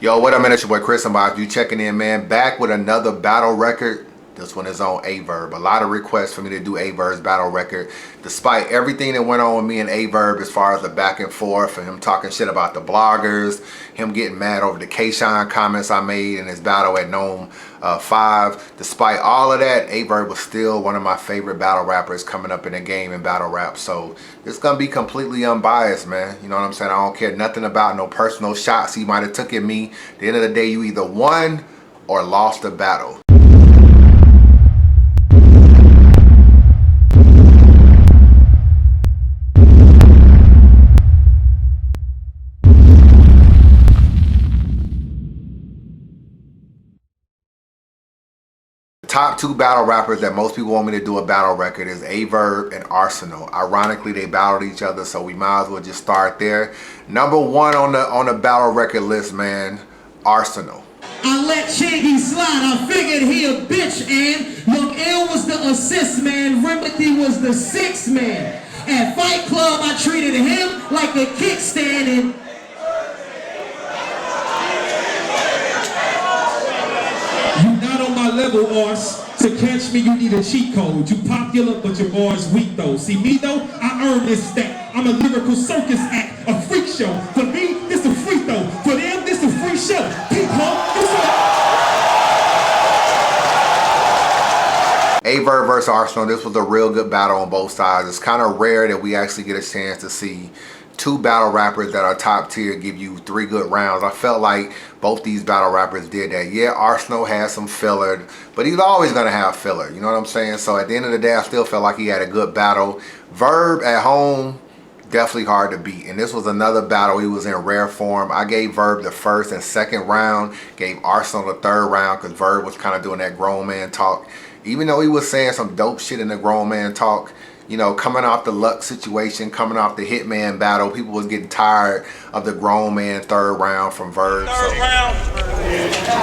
Yo, what up, man? It's your boy Chris Unbias. You checking in, man. Back with another battle record. This one is on AyeVerb. A lot of requests for me to do AyeVerb's battle record. Despite everything that went on with me and AyeVerb as far as the back and forth and him talking shit about the bloggers, him getting mad over the K-Shine comments I made in his battle at Gnome 5. Despite all of that, AyeVerb was still one of my favorite battle rappers coming up in the game in battle rap. So it's going to be completely unbiased, man. You know what I'm saying? I don't care nothing about no personal shots he might have took at me. At the end of the day, you either won or lost the battle. Top two battle rappers that most people want me to do a battle record is AyeVerb and Arsenal. Ironically, they battled each other, so we might as well just start there. Number one on the battle record list, man, Arsenal. I let Shaggy slide, I figured he a bitch, and Young L was the assist man, Remedy was the sixth man. At Fight Club, I treated him like a kickstand and level, Ars. To catch me, you need a cheat code. You popular, but your bars weak though. See me though, I earn this stack. I'm a lyrical circus act, a freak show. For me, this a free throw. For them, this a free show. People, AyeVerb versus Arsenal. This was a real good battle on both sides. It's kind of rare that we actually get a chance to see two battle rappers that are top tier give you 3 good rounds. I felt like both these battle rappers did that. Yeah, Arsenal had some filler, but he's always gonna have filler. You know what I'm saying? So at the end of the day, I still felt like he had a good battle. Verb at home, definitely hard to beat. And this was another battle. He was in rare form. I gave Verb the first and second round, gave Arsenal the third round because Verb was kind of doing that grown man talk. Even though he was saying some dope shit in the grown man talk, you know, coming off the luck situation, coming off the hitman battle, people was getting tired of the grown man third round from Verb. Third round,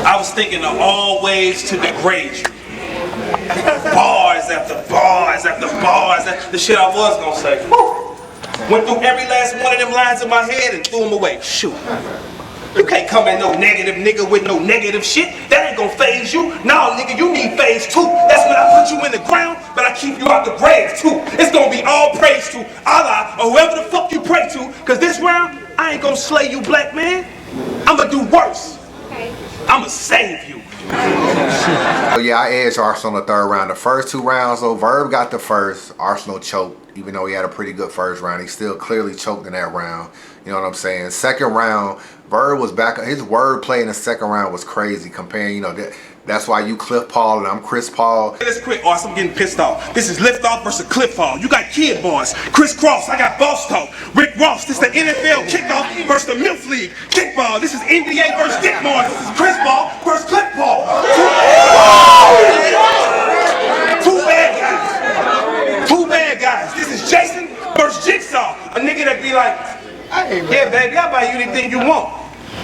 I was thinking of all ways to degrade you. Bars after bars after bars. The shit I was gonna say. Went through every last one of them lines in my head and threw them away. Shoot. You can't come at no negative nigga with no negative shit. That ain't gonna phase you. Nah, nigga, you need phase 2. That's when I put you in the ground, but I keep you out the grave too. It's gonna be all praise to Allah or whoever the fuck you pray to. Cause this round, I ain't gonna slay you, black man. I'ma do worse. I'ma save you. So yeah, I edged Arsenal in the third round. The first 2 rounds, though, Verb got the first. Arsenal choked. Even though he had a pretty good first round, he still clearly choked in that round. You know what I'm saying? Second round, Verb was back. His wordplay in the second round was crazy. Comparing, you know, that's why you Cliff Paul and I'm Chris Paul. Hey, let's quit, Ars. I'm getting pissed off. This is Lift Off versus Cliff Paul. You got Kid Boys. Chris Cross, I got Boss Talk. Rick Ross, this is the NFL Kickoff versus the MILF League. Kickball, this is NBA versus Dick Boys. This is Chris Paul versus Cliff Paul. Two bad guys. Two bad guys. This is Jason versus Jigsaw. A nigga that be like, yeah, baby, I'll buy you anything you want.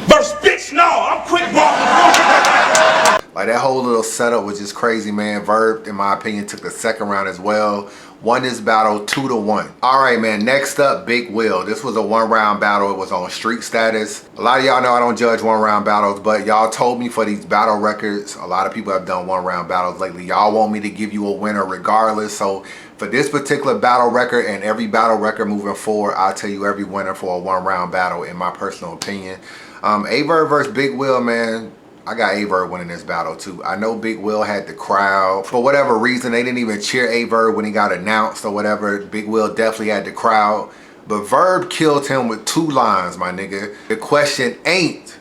Versus bitch, no, I'm quick balling. Like that whole little setup was just crazy, man. Verb, in my opinion, took the second round as well. Won this battle 2-1. All right, man, next up, Big Will. This was a 1-round battle. It was on streak status. A lot of y'all know I don't judge 1-round battles, but y'all told me for these battle records, a lot of people have done 1-round battles lately. Y'all want me to give you a winner regardless. So for this particular battle record and every battle record moving forward, I'll tell you every winner for a 1-round battle in my personal opinion. AyeVerb versus Big Will, man. I got AyeVerb winning this battle too. I know Big Will had the crowd. For whatever reason, they didn't even cheer AyeVerb when he got announced or whatever. Big Will definitely had the crowd. But Verb killed him with 2 lines, my nigga. The question ain't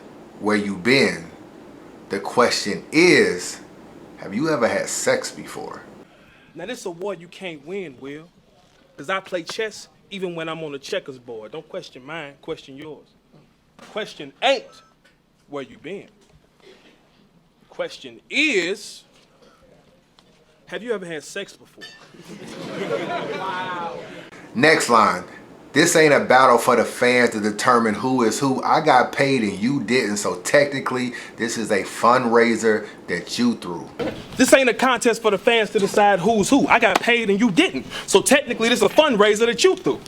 where you been. The question is, have you ever had sex before? Now this is a war you can't win, Will. Because I play chess even when I'm on the checkers board. Don't question mine, question yours. Question ain't where you been. Question is, have you ever had sex before? Wow. Next line. This ain't a battle for the fans to determine who is who. I got paid and you didn't, so technically this is a fundraiser that you threw. This ain't a contest for the fans to decide who's who. I got paid and you didn't, so technically this is a fundraiser that you threw.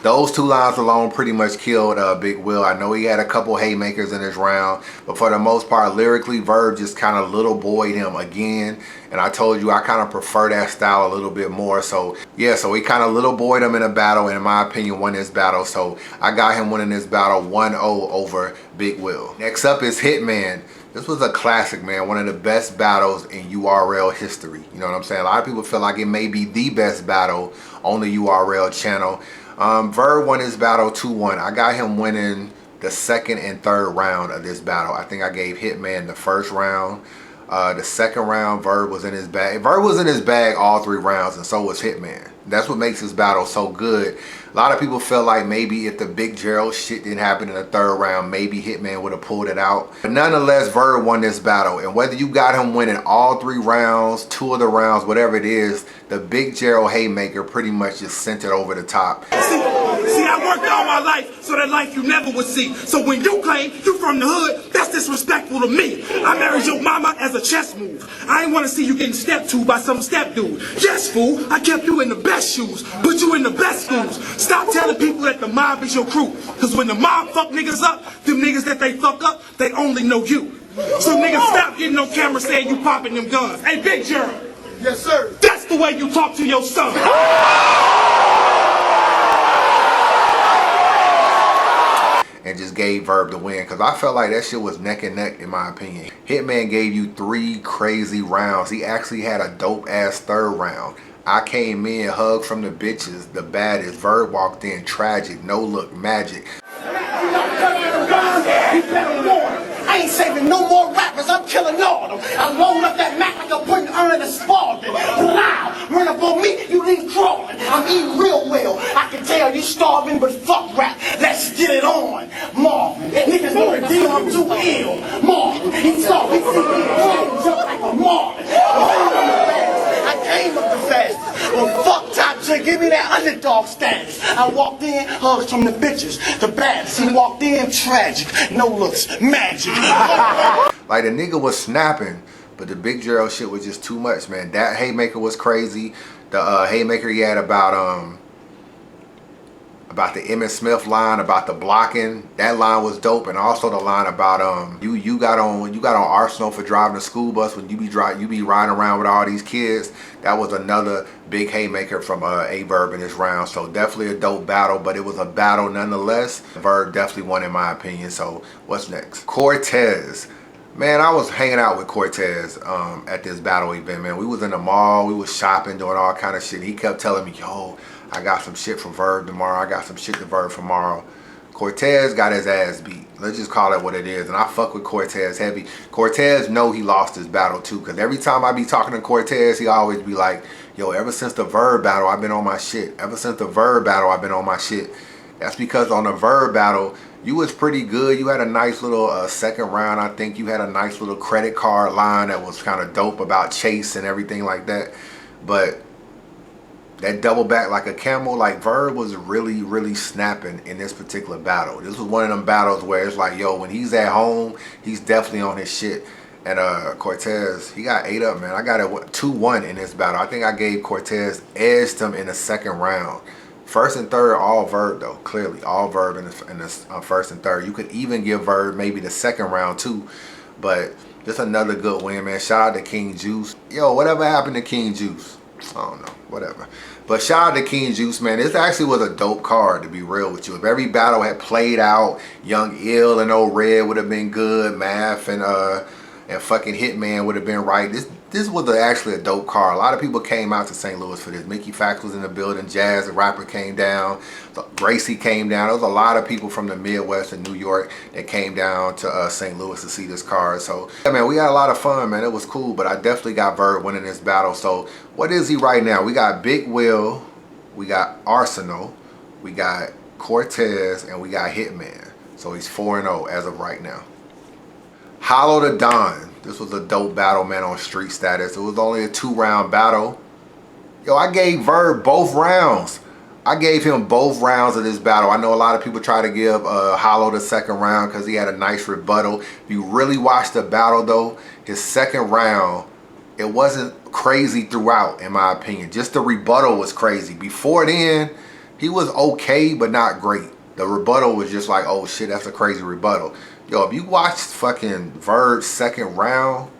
Those two lines alone pretty much killed Big Will. I know he had a couple haymakers in his round, but for the most part, lyrically, Verb just kind of little boyed him again. And I told you I kind of prefer that style a little bit more. So yeah, so he kind of little boyed him in a battle, and in my opinion, won this battle. So I got him winning this battle 1-0 over Big Will. Next up is Hitman. This was a classic, man. One of the best battles in URL history. You know what I'm saying? A lot of people feel like it may be the best battle on the URL channel. Verb won his battle 2-1. I got him winning the second and third round of this battle. I think I gave Hitman the first round. The second round, Verb was in his bag. Verb was in his bag all 3 rounds, and so was Hitman. That's what makes this battle so good. A lot of people feel like maybe if the Big Gerald shit didn't happen in the third round, maybe Hitman would have pulled it out. But nonetheless, Verb won this battle. And whether you got him winning all 3 rounds, 2 of the rounds, whatever it is, the Big Gerald haymaker pretty much just sent it over the top. See, I worked all my life so that life you never would see. So when you claim you from the hood, that's disrespectful to me. I married your mama as a chess move. I ain't want to see you getting stepped to by some step dude. Yes, fool, I kept you in the best shoes, put you in the best schools. Stop telling people that the mob is your crew. Cause when the mob fuck niggas up, them niggas that they fuck up, they only know you. So niggas stop getting on camera saying you popping them guns. Hey, Big Gerald. Yes, sir. That's the way you talk to your son. And just gave Verb the win, because I felt like that shit was neck and neck in my opinion. Hitman gave you 3 crazy rounds. He actually had a dope ass third round. I came in, hugged from the bitches, the baddest. Verb walked in, tragic, no look, magic. I ain't saving no more rappers, I'm killing all of them. I load up that Mac like I'm putting Ernest Spalding. Loud, run up on me, you leave crawling. I'm eating real well, I can tell you starving, but fuck rap, let's get it on. Marvin, niggas know the deal, I'm too ill. Marvin, he saw me jump like a Marvin. I came up the fastest. Well, fuck Top J, give me that underdog status. I walked in, hugs from the bitches, the baddest. He walked in, tragic, no looks, magic. Like the nigga was snapping, but the Big Gerald shit was just too much, man. That haymaker was crazy. The haymaker he had about the Emmitt Smith line, about the blocking, that line was dope. And also the line about you got on Arsenal for driving the school bus when you be riding around with all these kids. That was another big haymaker from AyeVerb in this round. So definitely a dope battle, but it was a battle nonetheless. Verb definitely won in my opinion. So what's next? Cortez. Man, I was hanging out with Cortez at this battle event, man. We was in the mall, we was shopping, doing all kind of shit. He kept telling me, yo, I got some shit from Verb tomorrow. I got some shit to Verb tomorrow. Cortez got his ass beat. Let's just call it what it is. And I fuck with Cortez heavy. Cortez know he lost his battle too. Because every time I be talking to Cortez, he always be like, yo, ever since the Verb battle, I've been on my shit. Ever since the Verb battle, I've been on my shit. That's because on the Verb battle, you was pretty good. You had a nice little second round. I think you had a nice little credit card line that was kind of dope about Chase and everything like that. But that double back like a camel, like Verb was really, really snapping in this particular battle. This was one of them battles where it's like, yo, when he's at home, he's definitely on his shit. And Cortez, he got 8 up, man. I got it 2-1 in this battle. I think I gave Cortez, edged him in the second round. First and third, all Verb though, clearly. All Verb in the first and third. You could even give Verb maybe the second round too. But just another good win, man. Shout out to King Juice. Yo, whatever happened to King Juice? I don't know, whatever. But shout out to King Juice, man. This actually was a dope card, to be real with you. If every battle had played out, Young Ill and Old Red would have been good. Math and fucking Hitman would have been right. This was actually a dope card. A lot of people came out to St. Louis for this. Mickey Fax was in the building. Jazz, the rapper, came down. Gracie came down. There was a lot of people from the Midwest and New York that came down to St. Louis to see this card. So, yeah, man, we had a lot of fun, man. It was cool, but I definitely got Verb winning this battle. So, what is he right now? We got Big Will, we got Arsenal, we got Cortez, and we got Hitman. So, he's 4-0 as of right now. Hollow the Don. This was a dope battle, man, on Street Status. It was only a 2-round battle. Yo, I gave Verb both rounds. I gave him both rounds of this battle. I know a lot of people try to give Hollow the second round because he had a nice rebuttal. If you really watch the battle, though, his second round, it wasn't crazy throughout, in my opinion. Just the rebuttal was crazy. Before then, He was okay, but not great. The rebuttal was just like, oh shit, that's a crazy rebuttal. Yo, if you watch fucking Verb's second round,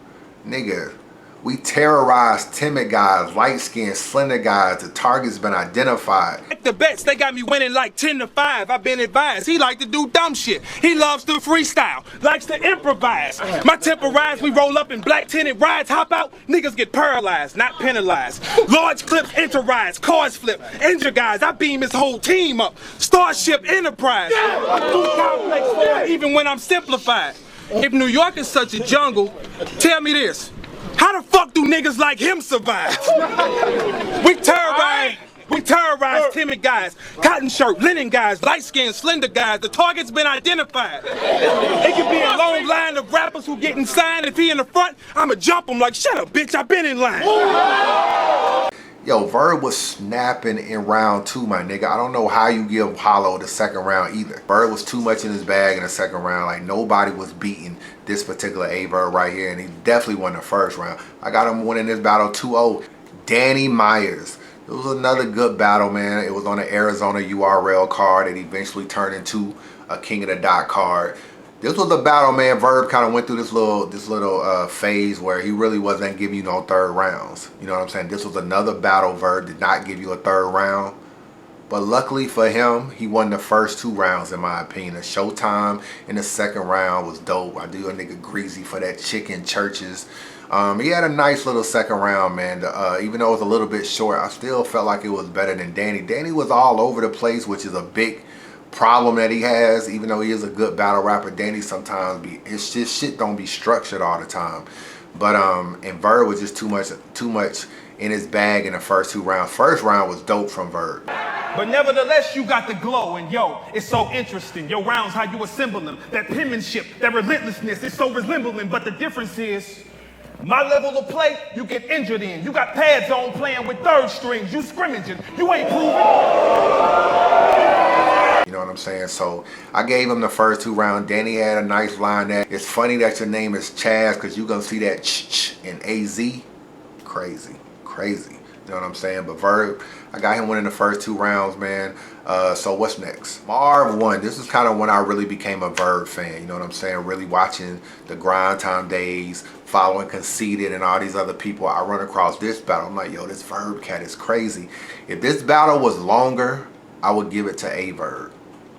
nigga, we terrorized timid guys, light-skinned, slender guys. The target's been identified. The bets, they got me winning like 10-5. I've been advised. He like to do dumb shit. He loves to freestyle, likes to improvise. My temper rides, we roll up in black tinted rides, hop out, niggas get paralyzed, not penalized. Large clips enter rides, cars flip, injure guys. I beam his whole team up. Starship Enterprise. Too complex for it, even when I'm simplified. If New York is such a jungle, tell me this. How the fuck do niggas like him survive? We terrorize timid guys, cotton shirt, linen guys, light-skinned, slender guys. The target's been identified. It could be a long line of rappers who getting signed. If he in the front, I'ma jump him like, shut up, bitch, I been in line. Yo, Verb was snapping in round 2, my nigga. I don't know how you give Hollow the second round either. Verb was too much in his bag in the second round. Like, nobody was beating this particular AyeVerb right here, and he definitely won the first round. I got him winning this battle 2-0. Danny Myers. It was another good battle, man. It was on the Arizona URL card that eventually turned into a King of the Dot card. This was a battle, man. Verb kind of went through this little phase where he really wasn't giving you no third rounds. You know what I'm saying? This was another battle. Verb did not give you a third round. But luckily for him, he won the first 2 rounds, in my opinion. The Showtime in the second round was dope. I do a nigga greasy for that chicken churches. He had a nice little second round, man. Even though it was a little bit short, I still felt like it was better than Danny. Danny was all over the place, which is a big problem that he has. Even though he is a good battle rapper, Danny sometimes his shit don't be structured all the time. But and Verb was just too much in his bag in the first 2 rounds. First round was dope from Verb. But nevertheless, you got the glow, and yo, it's so interesting. Your rounds, how you assemble them, that penmanship, that relentlessness, it's so resembling. But the difference is, my level of play, you get injured in. You got pads on playing with third strings. You scrimmaging. You ain't proving. You know what I'm saying? So I gave him the first 2 rounds. Danny had a nice line there. It's funny that your name is Chaz because you're going to see that ch in AZ. Crazy. You know what I'm saying? But Verb, I got him winning the first 2 rounds, man. So what's next? Marv won. This is kind of when I really became a Verb fan. You know what I'm saying? Really watching the Grind Time days, following Conceited and all these other people. I run across this battle. I'm like, yo, this Verb cat is crazy. If this battle was longer, I would give it to AyeVerb.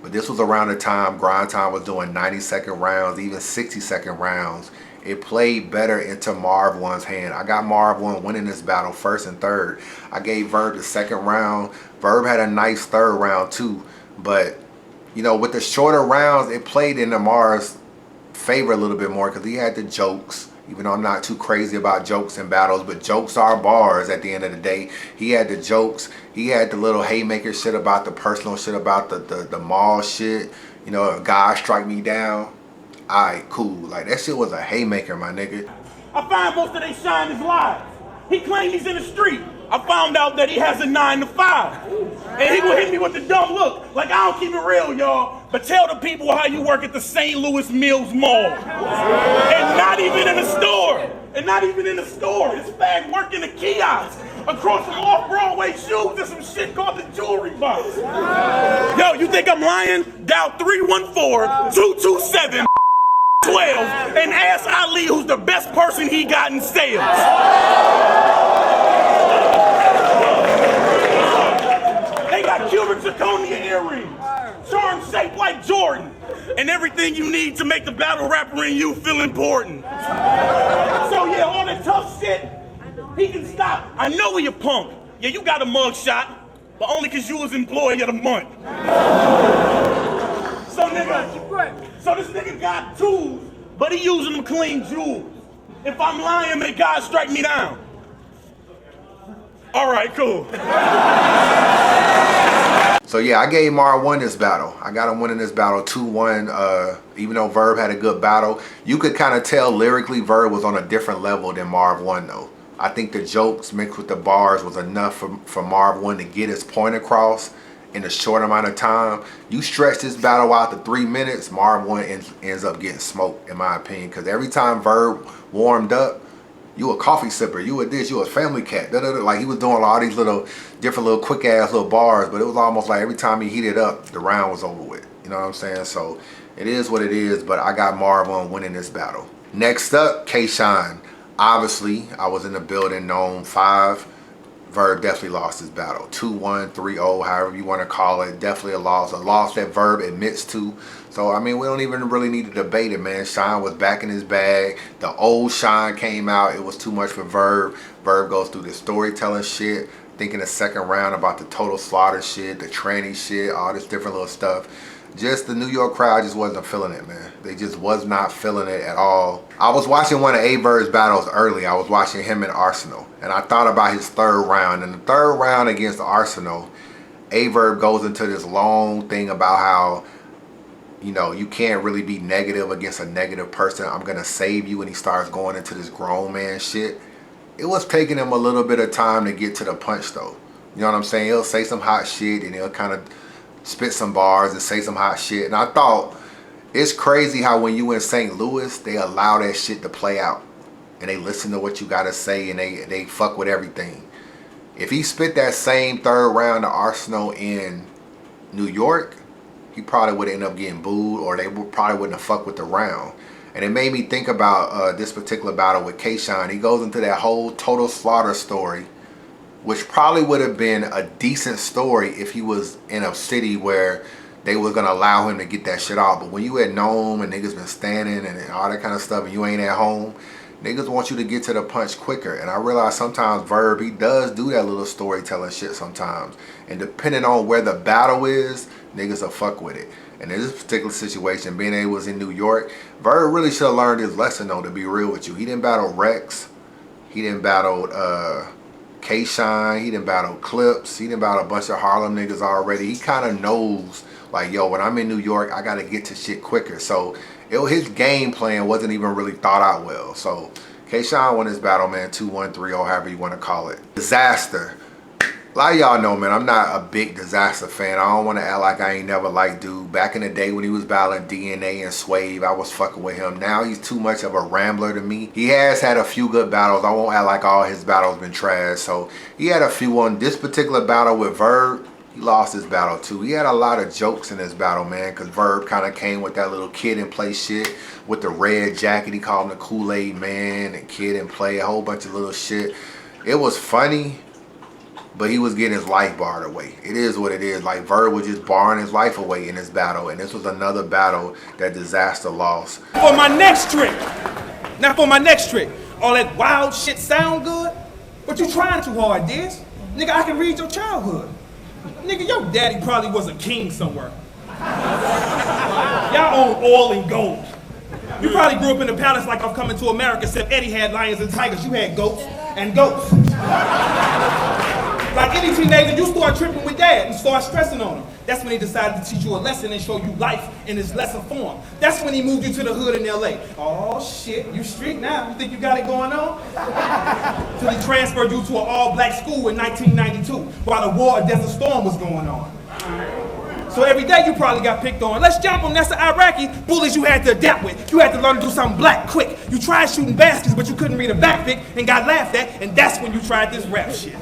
But this was around the time Grind Time was doing 90-second rounds, even 60-second rounds. It played better into Marv 1's hand. I got Marv 1 winning this battle first and third. I gave Verb the second round. Verb had a nice third round too. But, you know, with the shorter rounds, it played into Marv's favor a little bit more because he had the jokes. Even though I'm not too crazy about jokes in battles, but jokes are bars at the end of the day. He had the jokes. He had the little haymaker shit about the personal shit about the mall shit. You know, if God strike me down, alright, cool. Like, that shit was a haymaker, my nigga. I find most of they shine is lies. He claims he's in the street. I found out that he has a 9 to 5. And he will hit me with the dumb look. Like, I don't keep it real, y'all. But tell the people how you work at the St. Louis Mills Mall. And not even in the store. This fag work in the kiosk. Across from off-Broadway shoes and some shit called the jewelry box. Yo, you think I'm lying? Dial 314-227 12 and ask Ali who's the best person he got in sales. They got cubic zirconia earrings, charm shaped like Jordan, and everything you need to make the battle rapper in you feel important. So yeah, all that tough shit, he can stop. I know he a punk. Yeah, you got a mug shot, but only cause you was employee of the month. So this nigga got tools, but he using them clean jewels. If I'm lying, may God strike me down. All right, cool. So yeah, I gave Marv 1 this battle. I got him winning this battle 2-1. Even though Verb had a good battle, you could kind of tell lyrically Verb was on a different level than Marv 1 though. I think the jokes mixed with the bars was enough for Marv 1 to get his point across in a short amount of time. You stretch this battle out to 3 minutes, Marv 1 ends up getting smoked, in my opinion. Because every time Verb warmed up, You a coffee sipper, you a this, you a family cat. Da, da, da. Like he was doing all these little different little quick ass little bars, but it was almost like every time he heated up, the round was over with. You know what I'm saying? So it is what it is, but I got Marv on winning this battle. Next up, K-Shine. Obviously, I was in the building, known 5. Verb definitely lost his battle. 2-1, 3-0, however you want to call it. Definitely a loss that Verb admits to. So, I mean, we don't even really need to debate it, man. Shine was back in his bag. The old Shine came out. It was too much for Verb. Verb goes through this storytelling shit, thinking the second round about the total slaughter shit, the tranny shit, all this different little stuff. Just the New York crowd just wasn't feeling it, man. They just was not feeling it at all. I was watching one of AyeVerb's battles early. I was watching him in Arsenal, and I thought about his third round. In the third round against Arsenal, AyeVerb goes into this long thing about how, you know, you can't really be negative against a negative person. I'm gonna save you, and he starts going into this grown man shit. It was taking him a little bit of time to get to the punch, though. You know what I'm saying? He'll say some hot shit, and he'll kind of spit some bars and say some hot shit. And I thought, it's crazy how when you in St. Louis, they allow that shit to play out. And they listen to what you gotta say, and they fuck with everything. If he spit that same third round to Arsenal in New York, he probably would end up getting booed, or they probably wouldn't have fucked with the round. And it made me think about this particular battle with K-Shine. He goes into that whole total slaughter story, which probably would have been a decent story if he was in a city where they was gonna allow him to get that shit off. But when you at Nome and niggas been standing and all that kind of stuff, and you ain't at home, niggas want you to get to the punch quicker. And I realize sometimes Verb, he does do that little storytelling shit sometimes. And depending on where the battle is, niggas will fuck with it. And in this particular situation, being it was in New York, Verb really should have learned his lesson, though, to be real with you. He didn't battle Rex. He didn't battle K-Shine. He didn't battle Clips. He didn't battle a bunch of Harlem niggas already. He kind of knows, like, yo, when I'm in New York, I got to get to shit quicker. So his game plan wasn't even really thought out well. So K-Shine won his battle, man, 2-1, 3-0, however you want to call it. Disaster. A lot of y'all know, man, I'm not a big Disaster fan. I don't want to act like I ain't never liked dude. Back in the day when he was battling DNA and Swave, I was fucking with him. Now he's too much of a rambler to me. He has had a few good battles. I won't act like all his battles been trash. So he had a few on this particular battle with Verb. He lost his battle too. He had a lot of jokes in this battle, man, because Verb kind of came with that little kid and play shit with the red jacket. He called him the Kool-Aid man and kid and play, a whole bunch of little shit. It was funny, but he was getting his life barred away. It is what it is. Like, Verb was just barring his life away in this battle, and this was another battle that Disaster lost. For my next trick. Now for my next trick. All that wild shit sound good, but you trying too hard, Diz. Nigga, I can read your childhood. Nigga, your daddy probably was a king somewhere. Y'all own oil and gold. You probably grew up in the palace like I'm Coming to America, except Eddie had lions and tigers. You had goats and goats. Like any teenager, you start tripping with dad and start stressing on him. That's when he decided to teach you a lesson and show you life in its lesser form. That's when he moved you to the hood in LA. Oh shit, you street now. You think you got it going on? Till he transferred you to an all-black school in 1992 while the war of Desert Storm was going on. So every day you probably got picked on. Let's jump on. That's the Iraqi bullies you had to adapt with. You had to learn to do something black quick. You tried shooting baskets, but you couldn't read a backpick and got laughed at, and that's when you tried this rap shit.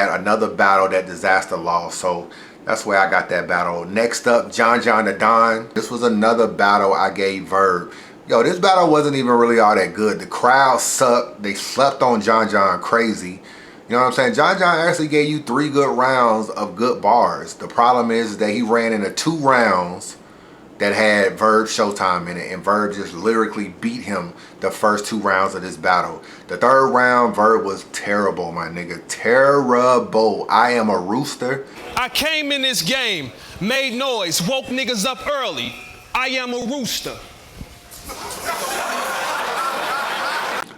And another battle that Disaster lost, so that's where I got that battle. Next up, John the Don. This was another battle I gave Verb. Yo, this battle wasn't even really all that good. The crowd sucked. They slept on John crazy. You know what I'm saying? John actually gave you 3 good rounds of good bars. The problem is that he ran into 2 rounds that had Verb Showtime in it, and Verb just lyrically beat him the first 2 rounds of this battle. The third round, Verb was terrible, my nigga. Terrible. I am a rooster. I came in this game, made noise, woke niggas up early. I am a rooster.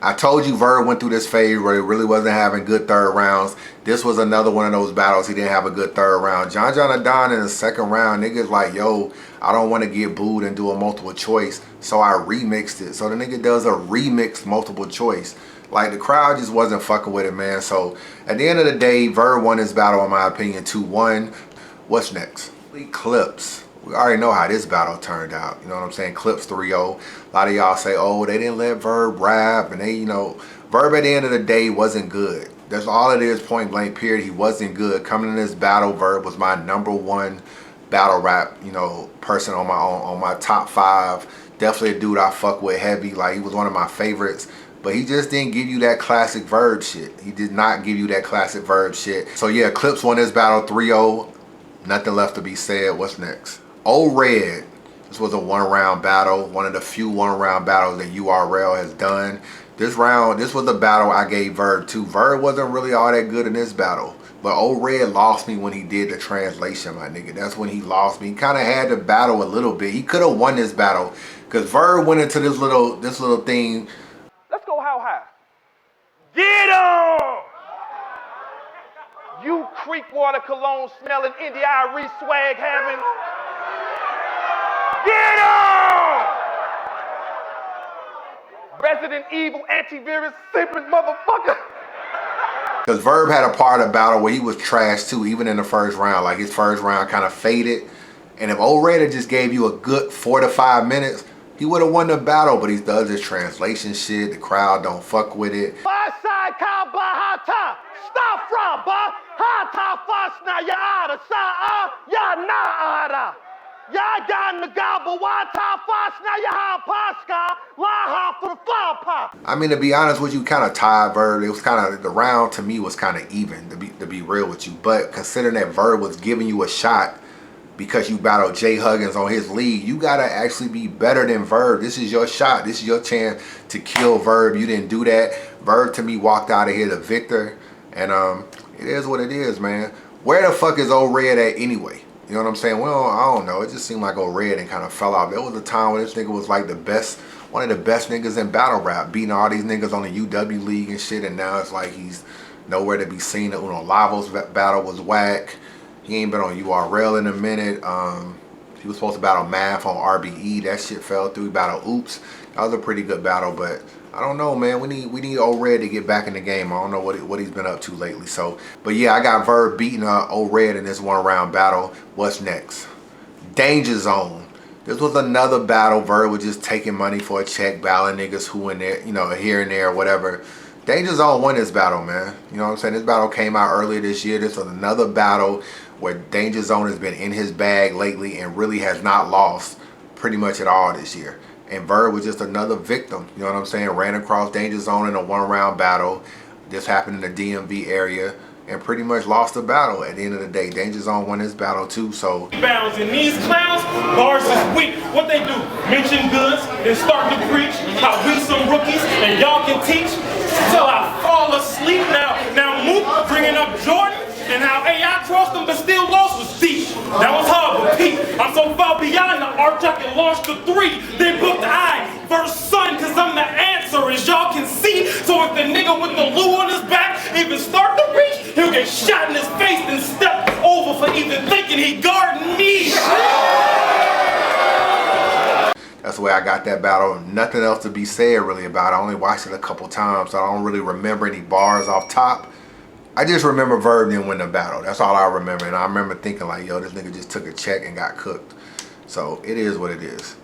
I told you Verb went through this phase where he really wasn't having good third rounds. This was another one of those battles he didn't have a good third round. John the Don in the second round, niggas like, yo, I don't want to get booed and do a multiple choice, so I remixed it. So the nigga does a remix multiple choice. Like, the crowd just wasn't fucking with it, man. So at the end of the day, Verb won his battle, in my opinion, 2-1. What's next? Clips. We already know how this battle turned out. You know what I'm saying? Clips 3-0. A lot of y'all say, oh, they didn't let Verb rap. And they, you know, Verb at the end of the day wasn't good. That's all it is, point blank period. He wasn't good. Coming in this battle, Verb was my #1 battle rap, you know, person on my top 5. Definitely a dude I fuck with heavy. Like, he was one of my favorites. But he just didn't give you that classic Verb shit. He did not give you that classic Verb shit. So yeah, Clips won this battle 3-0. Nothing left to be said. What's next? Old Red. This was a 1-round battle. One of the few 1-round battles that URL has done. This was the battle I gave Verb to. Verb wasn't really all that good in this battle. But Old Red lost me when he did the translation, my nigga. That's when he lost me. He kind of had to battle a little bit. He could have won this battle. Because Verb went into this little thing. Let's go how high? Get on! You creek water cologne smelling India Irie swag having. Get on! Resident Evil antivirus sipping motherfucker. Because Verb had a part of the battle where he was trash too, even in the first round. Like, his first round kind of faded. And if Old Red had just gave you a good 4 to 5 minutes, he would have won the battle. But he does this translation shit. The crowd don't fuck with it. Stop from ba hata fasna ya ada sa ya na ada ya gan nagaba wata fasna ya ha paska la ha for papa. I mean, to be honest with you, kind of tied Verb. It was kind of, the round to me was kind of even, to be real with you. But considering that Verb was giving you a shot because you battled Jay Huggins on his league, you gotta actually be better than Verb. This is your shot. This is your chance to kill Verb. You didn't do that. Verb to me walked out of here the victor. And it is what it is, man. Where the fuck is Old Red at anyway? You know what I'm saying? Well, I don't know. It just seemed like Old Red and kind of fell off. There was a time when this nigga was like the best, one of the best niggas in battle rap, beating all these niggas on the UW league and shit. And now it's like he's nowhere to be seen. The Uno Lavos battle was whack. He ain't been on URL in a minute. He was supposed to battle Math on RBE. That shit fell through. He battled Oops. That was a pretty good battle, but I don't know, man. We need Old Red to get back in the game. I don't know what he's been up to lately. So, but yeah, I got Verb beating Old Red in this 1-round battle. What's next? Danger Zone. This was another battle. Verb was just taking money for a check, battling niggas who in there, you know, here and there or whatever. Danger Zone won this battle, man. You know what I'm saying? This battle came out earlier this year. This was another battle where Danger Zone has been in his bag lately and really has not lost pretty much at all this year. And Verb was just another victim, you know what I'm saying? Ran across Danger Zone in a 1-round battle. This happened in the DMV area and pretty much lost the battle. At the end of the day, Danger Zone won this battle too, so. Bounds and these clowns, bars is weak. What they do? Mention goods and start to preach how we some rookies and y'all can teach till I fall asleep. Now Mook bringing up Jordan and how AI crossed them but still lost was deep. That was hard but Pete. I'm so far beyond the arch I can launch the 3. Then book the I verse son cause I'm the answer as y'all can see. So if the nigga with the loo on his back even start to reach, he'll get shot in his face and step over for even thinking he guarding me. That's the way I got that battle. Nothing else to be said really about it. I only watched it a couple times, so I don't really remember any bars off top. I just remember Verb didn't win the battle. That's all I remember. And I remember thinking like, yo, this nigga just took a check and got cooked. So it is what it is.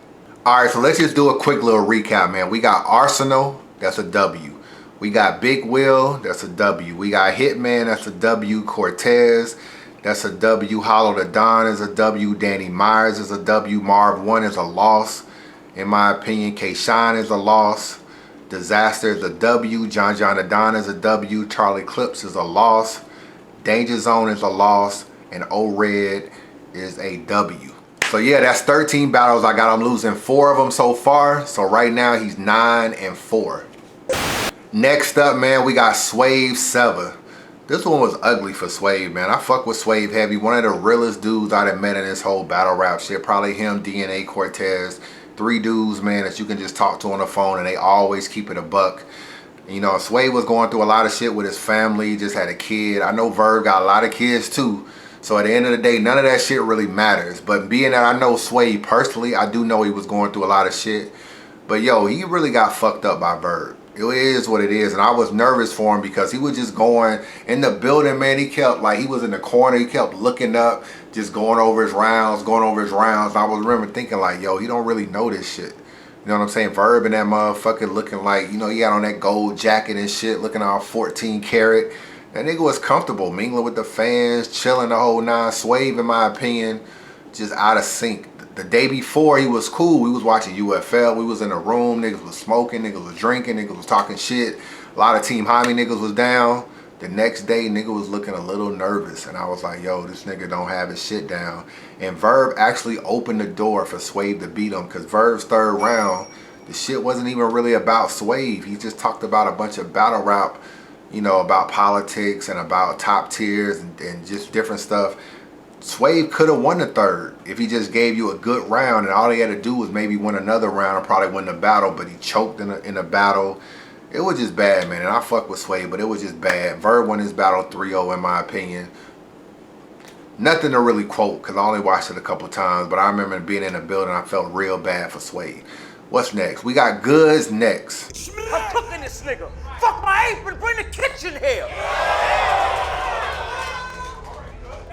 All right, so let's just do a quick little recap, man. We got Arsenal, that's a W. We got Big Will, that's a W. We got Hitman, that's a W. Cortez, that's a W. Hollow the Don is a W. Danny Myers is a W. Marv 1 is a loss. In my opinion, K-Shine is a loss. Disaster is a W. John Adon is a W. Charlie Clips is a loss. Danger Zone is a loss. And Old Red is a W. So yeah, that's 13 battles I got. I'm losing 4 of them so far. So right now he's 9-4. Next up, man, we got Swave Sever. This one was ugly for Swave, man. I fuck with Swave heavy. One of the realest dudes I done met in this whole battle rap shit. Probably him, DNA, Cortez. 3 dudes, man, that you can just talk to on the phone and they always keep it a buck. You know, Swave was going through a lot of shit with his family. He just had a kid. I know Verb got a lot of kids too. So at the end of the day, none of that shit really matters. But being that I know Swave personally, I do know he was going through a lot of shit. But yo, he really got fucked up by Verb. It is what it is, and I was nervous for him because he was just going in the building, man. He kept, like, he was in the corner, he kept looking up, just going over his rounds. And I was remember thinking like, yo, he don't really know this shit. You know what I'm saying? Verb and that motherfucker looking like, you know, he had on that gold jacket and shit, looking all 14 karat. That nigga was comfortable, mingling with the fans, chilling the whole nine. Swave, in my opinion, just out of sync. The day before, he was cool. We was watching UFL. We was in a room. Niggas was smoking. Niggas was drinking. Niggas was talking shit. A lot of Team Jaime niggas was down. The next day, nigga was looking a little nervous. And I was like, yo, this nigga don't have his shit down. And Verb actually opened the door for Swave to beat him. Because Verb's third round, the shit wasn't even really about Swave. He just talked about a bunch of battle rap, you know, about politics and about top tiers and just different stuff. Swave could have won the third if he just gave you a good round, and all he had to do was maybe win another round and probably win the battle, but he choked in the battle. It was just bad, man, and I fuck with Swave, but it was just bad. Verb won his battle 3-0 in my opinion. Nothing to really quote because I only watched it a couple times, but I remember being in the building, I felt real bad for Swave. What's next? We got Goods next. I'm cooking this nigga. Fuck my apron, bring the kitchen here.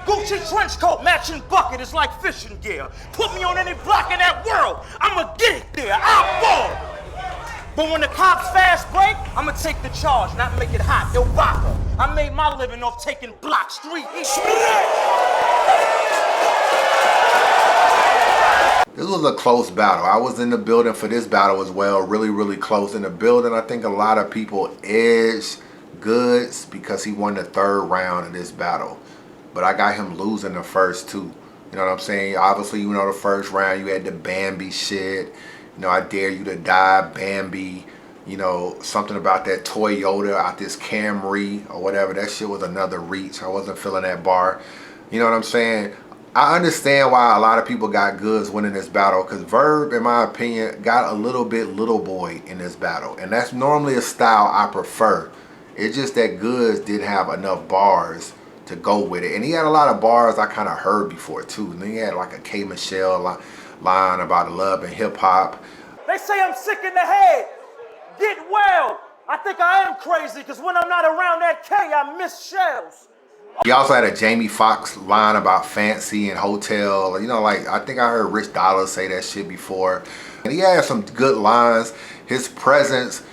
Gucci trench coat, matching bucket is like fishing gear. Put me on any block in that world, I'ma get it there, I'll fall. But when the cops fast break, I'ma take the charge, not make it hot. Yo, Baka, I made my living off taking block street. This was a close battle. I was in the building for this battle as well. Really, really close in the building. I think a lot of people edged Goods because he won the third round of this battle. But I got him losing the first two. You know what I'm saying? Obviously, you know, the first round, you had the Bambi shit. You know, I dare you to die, Bambi. You know, something about that Toyota out this Camry or whatever. That shit was another reach. I wasn't feeling that bar. You know what I'm saying? I understand why a lot of people got Goods winning this battle because Verb, in my opinion, got a little bit little boy in this battle. And that's normally a style I prefer. It's just that Goods didn't have enough bars to go with it. And he had a lot of bars I kind of heard before too. And he had like a K. Michelle line about love and hip hop. They say I'm sick in the head. Get well. I think I am crazy because when I'm not around that K, I miss shells. He also had a Jamie Foxx line about fancy and hotel. You know, like I think I heard Rich Dollar say that shit before. And he had some good lines. His presence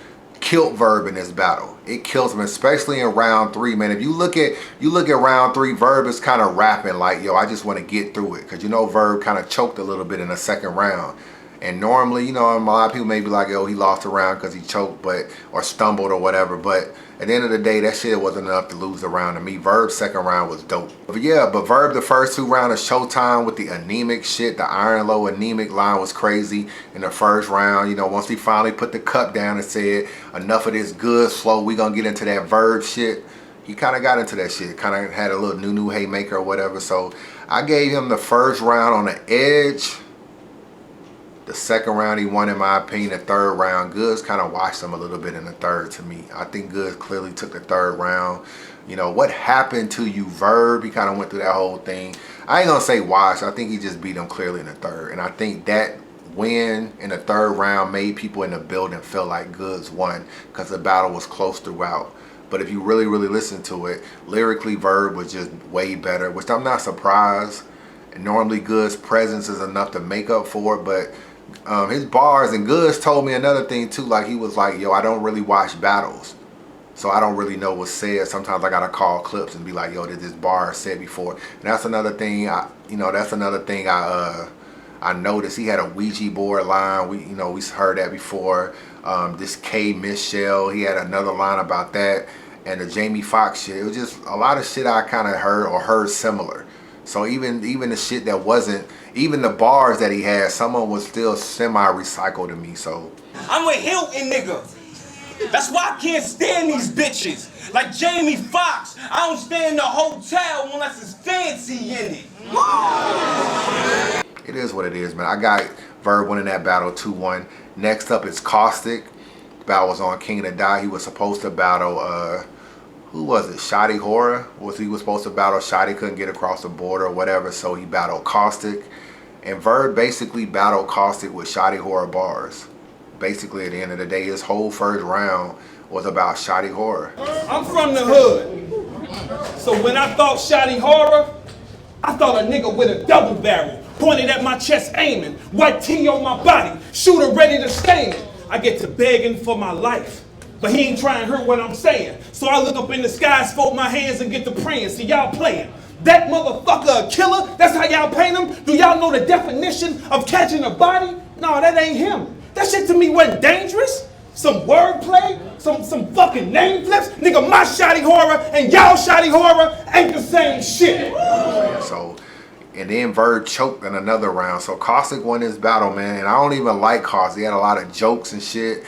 killed Verb in this battle. It kills him, especially in round 3, man. If you look at round 3, Verb is kind of rapping like, yo, I just want to get through it. Because you know Verb kind of choked a little bit in the second round. And normally, you know, a lot of people may be like, yo, he lost a round because he choked, or stumbled or whatever. But at the end of the day, that shit wasn't enough to lose the round to me. Verb's second round was dope. But yeah, but Verb, the first 2 rounds of Showtime with the anemic shit, the Iron Low anemic line was crazy in the first round. You know, once he finally put the cup down and said, enough of this good slow, we gonna get into that Verb shit. He kind of got into that shit. Kind of had a little new haymaker or whatever. So I gave him the first round on the edge. The second round he won in my opinion. The third round, Goods kind of watched him a little bit in the third to me. I think Goods clearly took the third round. You know, what happened to you, Verb? He kind of went through that whole thing. I ain't gonna say watch. I think he just beat him clearly in the third. And I think that win in the third round made people in the building feel like Goods won because the battle was close throughout. But if you really, really listen to it, lyrically Verb was just way better, which I'm not surprised. And normally Goods' presence is enough to make up for it, but his bars, and Goods told me another thing too, like he was like, yo, I don't really watch battles, so I don't really know what's said. Sometimes I gotta call clips and be like, yo, did this bar said before? And that's another thing I noticed. He had a Ouija board line. We heard that before. This K. Michelle, he had another line about that, and the Jamie Foxx shit. It was just a lot of shit I kind of heard similar. So even the shit that wasn't, even the bars that he had, some of them was still semi-recycled to me, so. I'm a Hilton nigga. That's why I can't stand these bitches. Like Jamie Foxx, I don't stay in the hotel unless it's fancy in it. It is what it is, man. I got Verb winning that battle 2-1. Next up is Caustic. The battle was on King of the Dot. He was supposed to battle, who was it? Shotty Horror? He was supposed to battle Shotty, couldn't get across the border or whatever, so he battled Caustic. And Verb basically battled Caustic with Shotty Horror bars. basically at the end of the day, his whole first round was about shoddy horror. I'm from the hood. So when I thought shoddy horror, I thought a nigga with a double barrel, pointed at my chest aiming, white tee on my body, shooter ready to stain it. I get to begging for my life, but he ain't trying to hurt what I'm saying. So I look up in the skies, fold my hands and get to praying. See y'all playing. That motherfucker a killer? That's how y'all paint him? Do y'all know the definition of catching a body? No, that ain't him. That shit to me wasn't dangerous. Some wordplay, some fucking name flips. Nigga, my shoddy horror and y'all shoddy horror ain't the same shit. So, and then Verb choked in another round. So Caustic won this battle, man. And I don't even like Caustic. He had a lot of jokes and shit.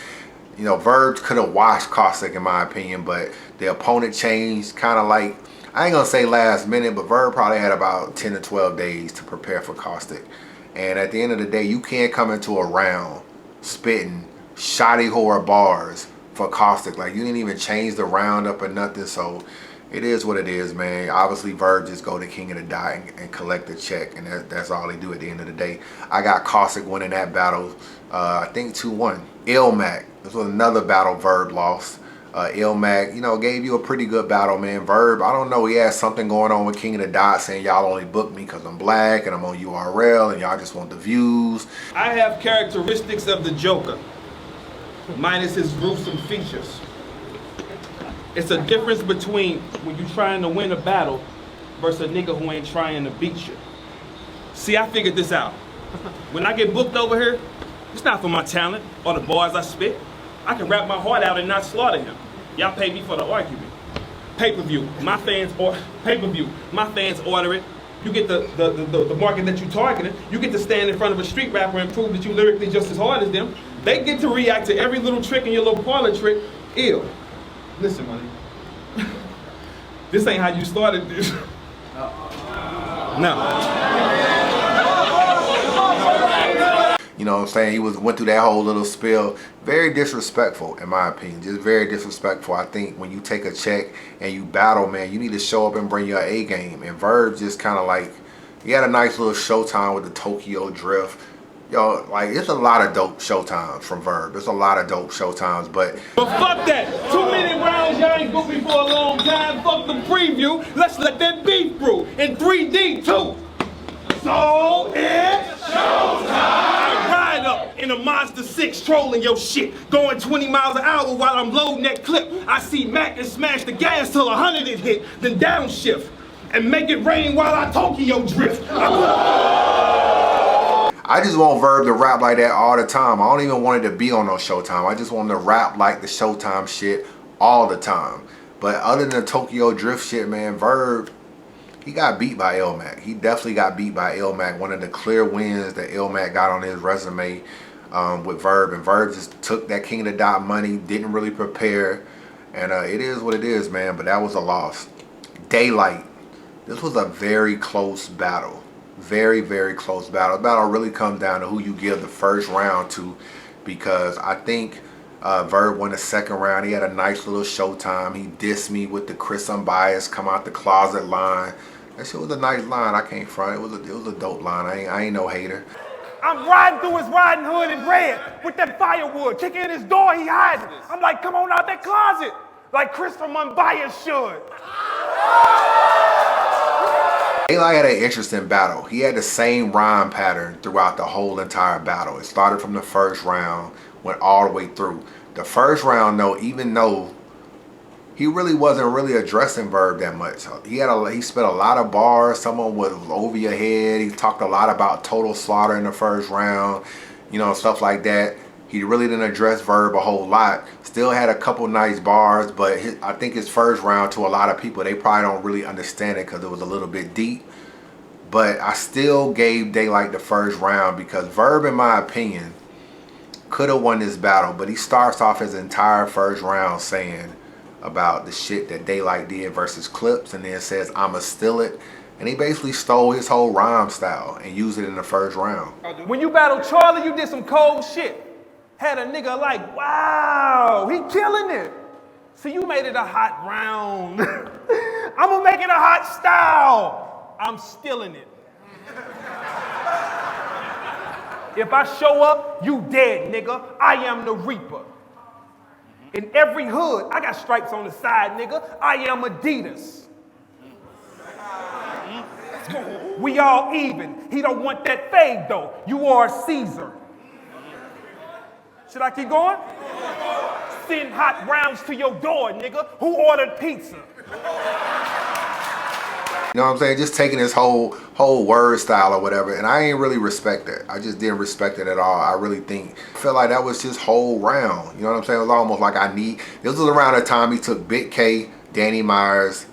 You know, Verb could have washed Caustic in my opinion, but the opponent changed kind of like, I ain't gonna say last minute, but Verb probably had about 10 to 12 days to prepare for Caustic. And at the end of the day, you can't come into a round spitting shoddy horror bars for Caustic. Like, you didn't even change the round up or nothing. So it is what it is, man. Obviously, Verb just go to King of the Dot and collect the check, and that's all they do at the end of the day. I got Caustic winning that battle, I think 2-1. Ilmac, this was another battle Verb lost. Ilmac, you know, gave you a pretty good battle, man. Verb, I don't know, he has something going on with King of the Dot, saying y'all only booked me because I'm black and I'm on URL and y'all just want the views. I have characteristics of the Joker, minus his gruesome features. It's a difference between when you're trying to win a battle versus a nigga who ain't trying to beat you. See, I figured this out. When I get booked over here, it's not for my talent or the bars I spit. I can rap my heart out and not slaughter him. Y'all pay me for the argument. Pay-per-view, my fans order it. You get the market that you targeted. You get to stand in front of a street rapper and prove that you lyrically just as hard as them. They get to react to every little trick in your little parlor trick. Ill. Listen, money. This ain't how you started this. No. You know what I'm saying? He went through that whole little spill. Very disrespectful, in my opinion. Just very disrespectful. I think when you take a check and you battle, man, you need to show up and bring your A game. And Verb just kind of like, he had a nice little showtime with the Tokyo Drift. Yo, like, it's a lot of dope showtimes from Verb. There's a lot of dope showtimes, but Fuck that. 2 minute rounds, y'all ain't booked me for a long time. Fuck the preview. Let's let that beef brew in 3D too. So it's showtime. I ride up in a Mazda 6 trolling your shit, going 20 miles an hour while I'm loading that clip. I see Mac and smash the gas till 100 it hit, then downshift and make it rain while I Tokyo drift. I just want Verb to rap like that all the time. I don't even want it to be on no Showtime. I just want him to rap like the Showtime shit all the time. But other than the Tokyo Drift shit, man, Verb, he got beat by Ilmac. He definitely got beat by Ilmac. One of the clear wins that Ilmac got on his resume with Verb. And Verb just took that King of the Dot money, didn't really prepare. And it is what it is, man. But that was a loss. Daylight. This was a very close battle. Very, very close battle. The battle really comes down to who you give the first round to, because I think Verb won the second round. He had a nice little showtime. He dissed me with the Chris Unbias come out the closet line. That shit was a nice line. I can't front. It was a dope line. I ain't no hater. I'm riding through his riding hood in red with that firewood. Kicking in his door, he hiding. I'm like, come on out that closet, like Chris from Unbias should. Daylight had an interesting battle. He had the same rhyme pattern throughout the whole entire battle. It started from the first round, went all the way through. The first round, though, even though he really wasn't really addressing Verb that much. He spit a lot of bars. Someone was over your head. He talked a lot about total slaughter in the first round, you know, stuff like that. He really didn't address Verb a whole lot. Still had a couple nice bars, but I think his first round, to a lot of people, they probably don't really understand it because it was a little bit deep. But I still gave Daylight the first round because Verb, in my opinion, could have won this battle. But he starts off his entire first round saying about the shit that Daylight did versus Clips, and then says, I'ma steal it. And he basically stole his whole rhyme style and used it in the first round. When you battled Charlie, you did some cold shit. Had a nigga like, wow, he killing it. So you made it a hot round. I'm gonna make it a hot style. I'm stealing it. If I show up, you dead, nigga. I am the Reaper. In every hood, I got stripes on the side, nigga. I am Adidas. We all even. He don't want that fade, though. You are Caesar. Should I keep going? Send hot rounds to your door, nigga. Who ordered pizza? You know what I'm saying? Just taking his whole word style or whatever, and I ain't really respect that. I just didn't respect it at all. I feel like that was his whole round. You know what I'm saying? It was almost like this was around the time he took Big K, Danny Myers,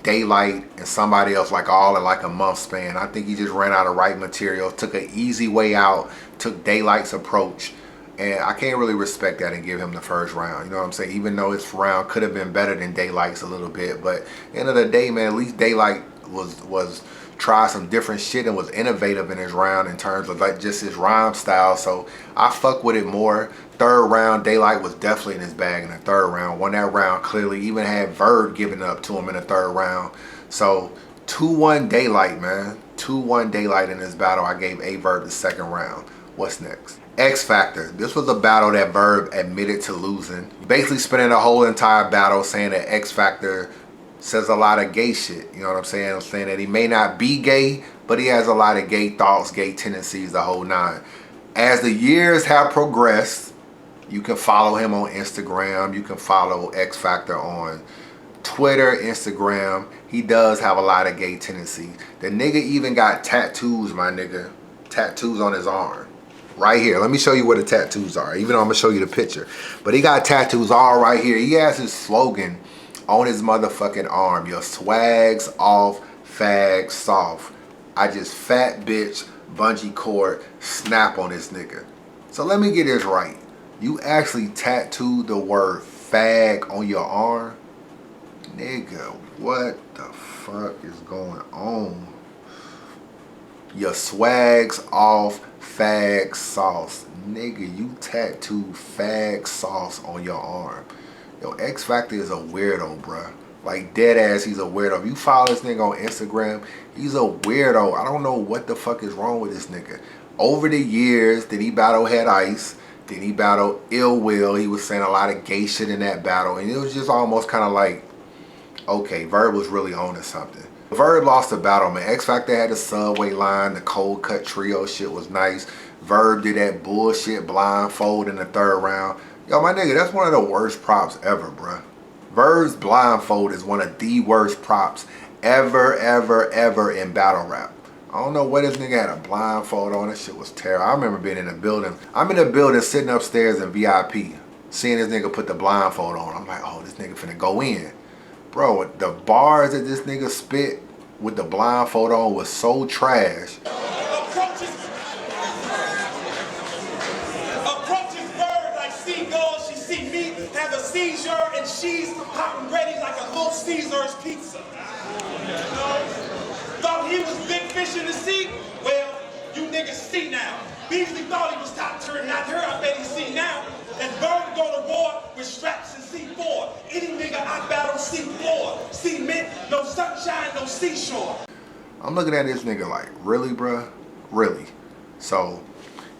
Daylight, and somebody else like all in like a month span. I think he just ran out of right material, took an easy way out, took Daylight's approach. And I can't really respect that and give him the first round. You know what I'm saying? Even though his round could have been better than Daylight's a little bit. But at the end of the day, man, at least Daylight was try some different shit and was innovative in his round in terms of like just his rhyme style. So I fuck with it more. Third round, Daylight was definitely in his bag in the third round. Won that round clearly. Even had Verb giving up to him in the third round. So 2-1 Daylight, man. 2-1 Daylight in this battle. I gave AyeVerb the second round. What's next? X Factor. This was a battle that Verb admitted to losing. Basically spending the whole entire battle saying that X Factor says a lot of gay shit. You know what I'm saying? I'm saying that he may not be gay, but he has a lot of gay thoughts, gay tendencies, the whole nine. As the years have progressed, you can follow him on Instagram. You can follow X Factor on Twitter, Instagram. He does have a lot of gay tendencies. The nigga even got tattoos, my nigga. Tattoos on his arm. Right here. Let me show you where the tattoos are, even though I'm going to show you the picture. But he got tattoos all right here. He has his slogan on his motherfucking arm. Your swag's off, fags soft. I just fat bitch, bungee cord, snap on this nigga. So let me get this right. You actually tattooed the word fag on your arm? Nigga, what the fuck is going on? Your swag's off, fag sauce. Nigga, you tattooed fag sauce on your arm. Yo, X Factor is a weirdo, bruh. Like, dead ass, he's a weirdo. If you follow this nigga on Instagram, he's a weirdo. I don't know what the fuck is wrong with this nigga. Over the years, did he battle Head Ice? Did he battle Ill Will? He was saying a lot of gay shit in that battle. And it was just almost kind of like, okay, Verb was really on to something. Verb lost the battle, man. X Factor had the Subway line, the cold cut trio shit was nice. Verb did that bullshit blindfold in the third round. Yo, my nigga, that's one of the worst props ever, bruh. Verb's blindfold is one of the worst props ever in battle rap. I don't know what this nigga had a blindfold on. This shit was terrible. I remember being in the building. I'm in the building sitting upstairs in VIP, seeing this nigga put the blindfold on. I'm like, oh, this nigga finna go in. Bro, the bars that this nigga spit with the blindfold on was so trash. Approaches Bird like seagulls. She see me have a seizure and she's hot ready like a Little Caesar's pizza. Thought he was big fish in the sea? Well, you niggas see now. Beasley thought he was top tier, not her. I bet he see now. And Bird go to war with straps and C4. Any nigga I battle C4. Cement, no sunshine, no seashore. I'm looking at this nigga like, really, bruh? Really? So,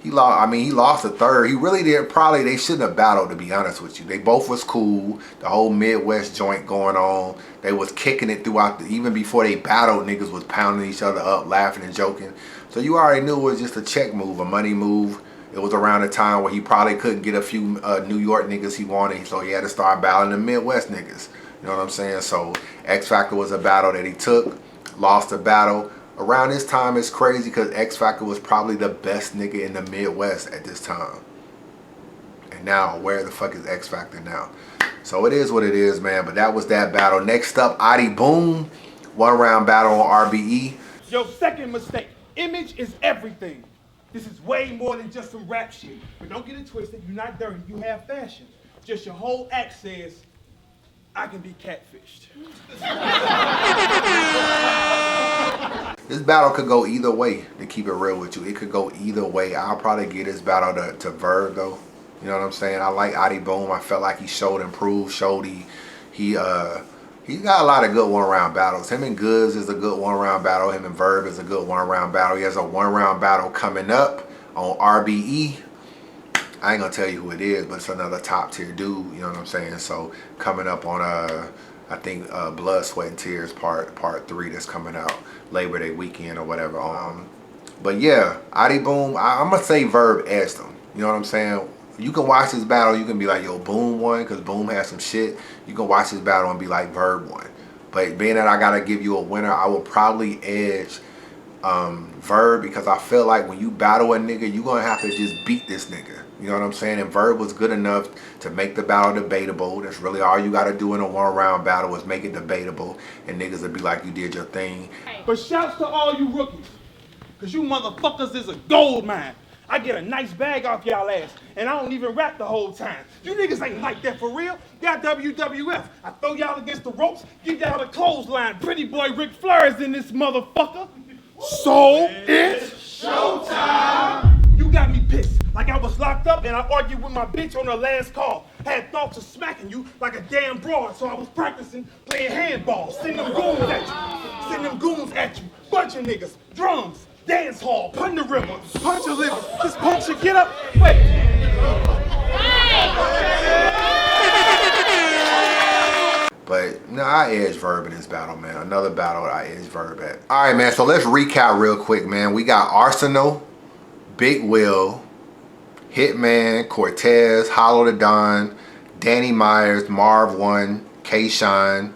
he lost the third. He really did. Probably they shouldn't have battled, to be honest with you. They both was cool. The whole Midwest joint going on. They was kicking it throughout. Even before they battled, niggas was pounding each other up, laughing and joking. So you already knew it was just a check move, a money move. It was around the time where he probably couldn't get a few New York niggas he wanted, so he had to start battling the Midwest niggas. You know what I'm saying? So X Factor was a battle that he took, lost the battle. Around this time, it's crazy because X Factor was probably the best nigga in the Midwest at this time. And now, where the fuck is X Factor now? So it is what it is, man. But that was that battle. Next up, Adi Boom. 1 round battle on RBE. Your second mistake. Image is everything. This is way more than just some rap shit. But don't get it twisted. You're not dirty. You have fashion. Just your whole act says, I can be catfished. This battle could go either way, to keep it real with you. It could go either way. I'll probably give this battle to Verb, though. You know what I'm saying? I like Adi Boom. I felt like he showed improved, he got a lot of good 1 round battles. Him and Goods is a good 1 round battle. Him and Verb is a good 1 round battle. He has a 1 round battle coming up On RBE, I ain't gonna tell you who it is, but it's another top tier dude, you know what I'm saying? So coming up on I think Blood, Sweat and Tears part 3 that's coming out Labor Day weekend or whatever. But yeah, Adi Boom, I'm gonna say Verb edged him. You know what I'm saying? You can watch this battle, you can be like, yo, Boom won, because Boom has some shit. You can watch this battle and be like, Verb won. But being that I gotta give you a winner, I will probably edge Verb, because I feel like when you battle a nigga, you gonna have to just beat this nigga. You know what I'm saying? And Verb was good enough to make the battle debatable. That's really all you gotta do in a one-round battle is make it debatable, and niggas would be like, you did your thing. But shouts to all you rookies, because you motherfuckers is a gold mine. I get a nice bag off y'all ass, and I don't even rap the whole time. You niggas ain't like that for real. Y'all WWF. I throw y'all against the ropes, give y'all a clothesline. Pretty boy Ric Flair is in this motherfucker. So it's showtime. You got me pissed, like I was locked up and I argued with my bitch on her last call. Had thoughts of smacking you like a damn broad, so I was practicing playing handball, sending them goons at you, bunch of niggas, drums, dance hall, punch the river, punch a liver, just punch it, get up, wait. But no, I edge Verb in this battle, man. Another battle I edge Verb at. All right, man, so let's recap real quick, man. We got Arsenal, Big Will, Hitman, Cortez, Hollow the Don, Danny Myers, Marv 1, K-Shine,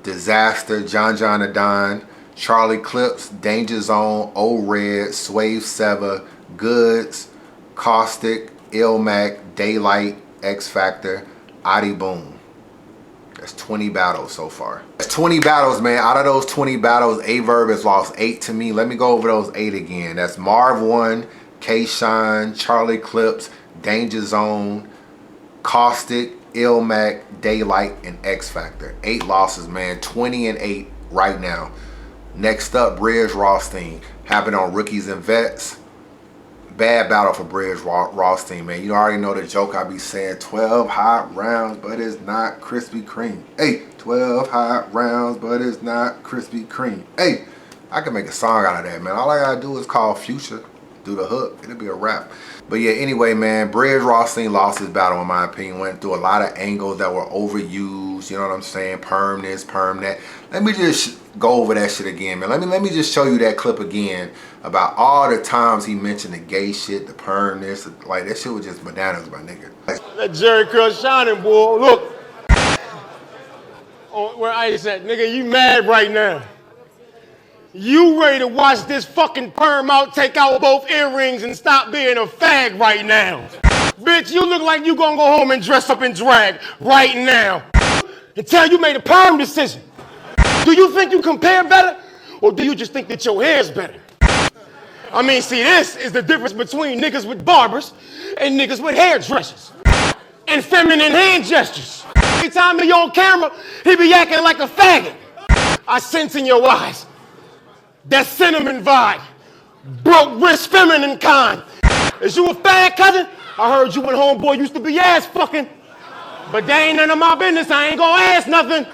Disaster, John the Don, Charlie Clips, Danger Zone, O-Red, Swave Seva, Goods, Caustic, Ilmac, Daylight, X Factor, Adi Boom. That's 20 battles so far. That's 20 battles, man. Out of those 20 battles, AyeVerb has lost 8 to me. Let me go over those 8 again. That's Marv 1, K-Shine, Charlie Clips, Danger Zone, Caustic, Ilmac, Daylight, and X Factor. 8 losses, man. 20 and 8 right now. Next up, Bridge Rothstein. Happened on Rookies and Vets. Bad battle for Bridge Rothstein, man. You already know the joke I be saying, 12 hot rounds, but it's not Krispy Kreme. Hey, 12 hot rounds, but it's not Krispy Kreme. Hey, I can make a song out of that, man. All I gotta do is call Future, do the hook, it'll be a rap. But yeah, anyway, man, Bridge Rothstein lost his battle, in my opinion. Went through a lot of angles that were overused, you know what I'm saying? Perm this, perm that. Let me just go over that shit again, man. Let me just show you that clip again about all the times he mentioned the gay shit, the perm this. Like, that shit was just bananas, my nigga. That Jerry Curl shining, boy. Look. Oh, where Ice at? Nigga, you mad right now. You ready to watch this fucking perm out, take out both earrings, and stop being a fag right now. Bitch, you look like you gonna go home and dress up in drag right now. Until you made a perm decision. Do you think you compare better? Or do you just think that your hair's better? I mean, see, this is the difference between niggas with barbers and niggas with hairdressers. And feminine hand gestures. Every time he on camera, he be acting like a faggot. I sense in your eyes that cinnamon vibe, broke wrist feminine kind. Is you a fag, cousin? I heard you and homeboy used to be ass fucking. But that ain't none of my business, I ain't gonna ask nothing.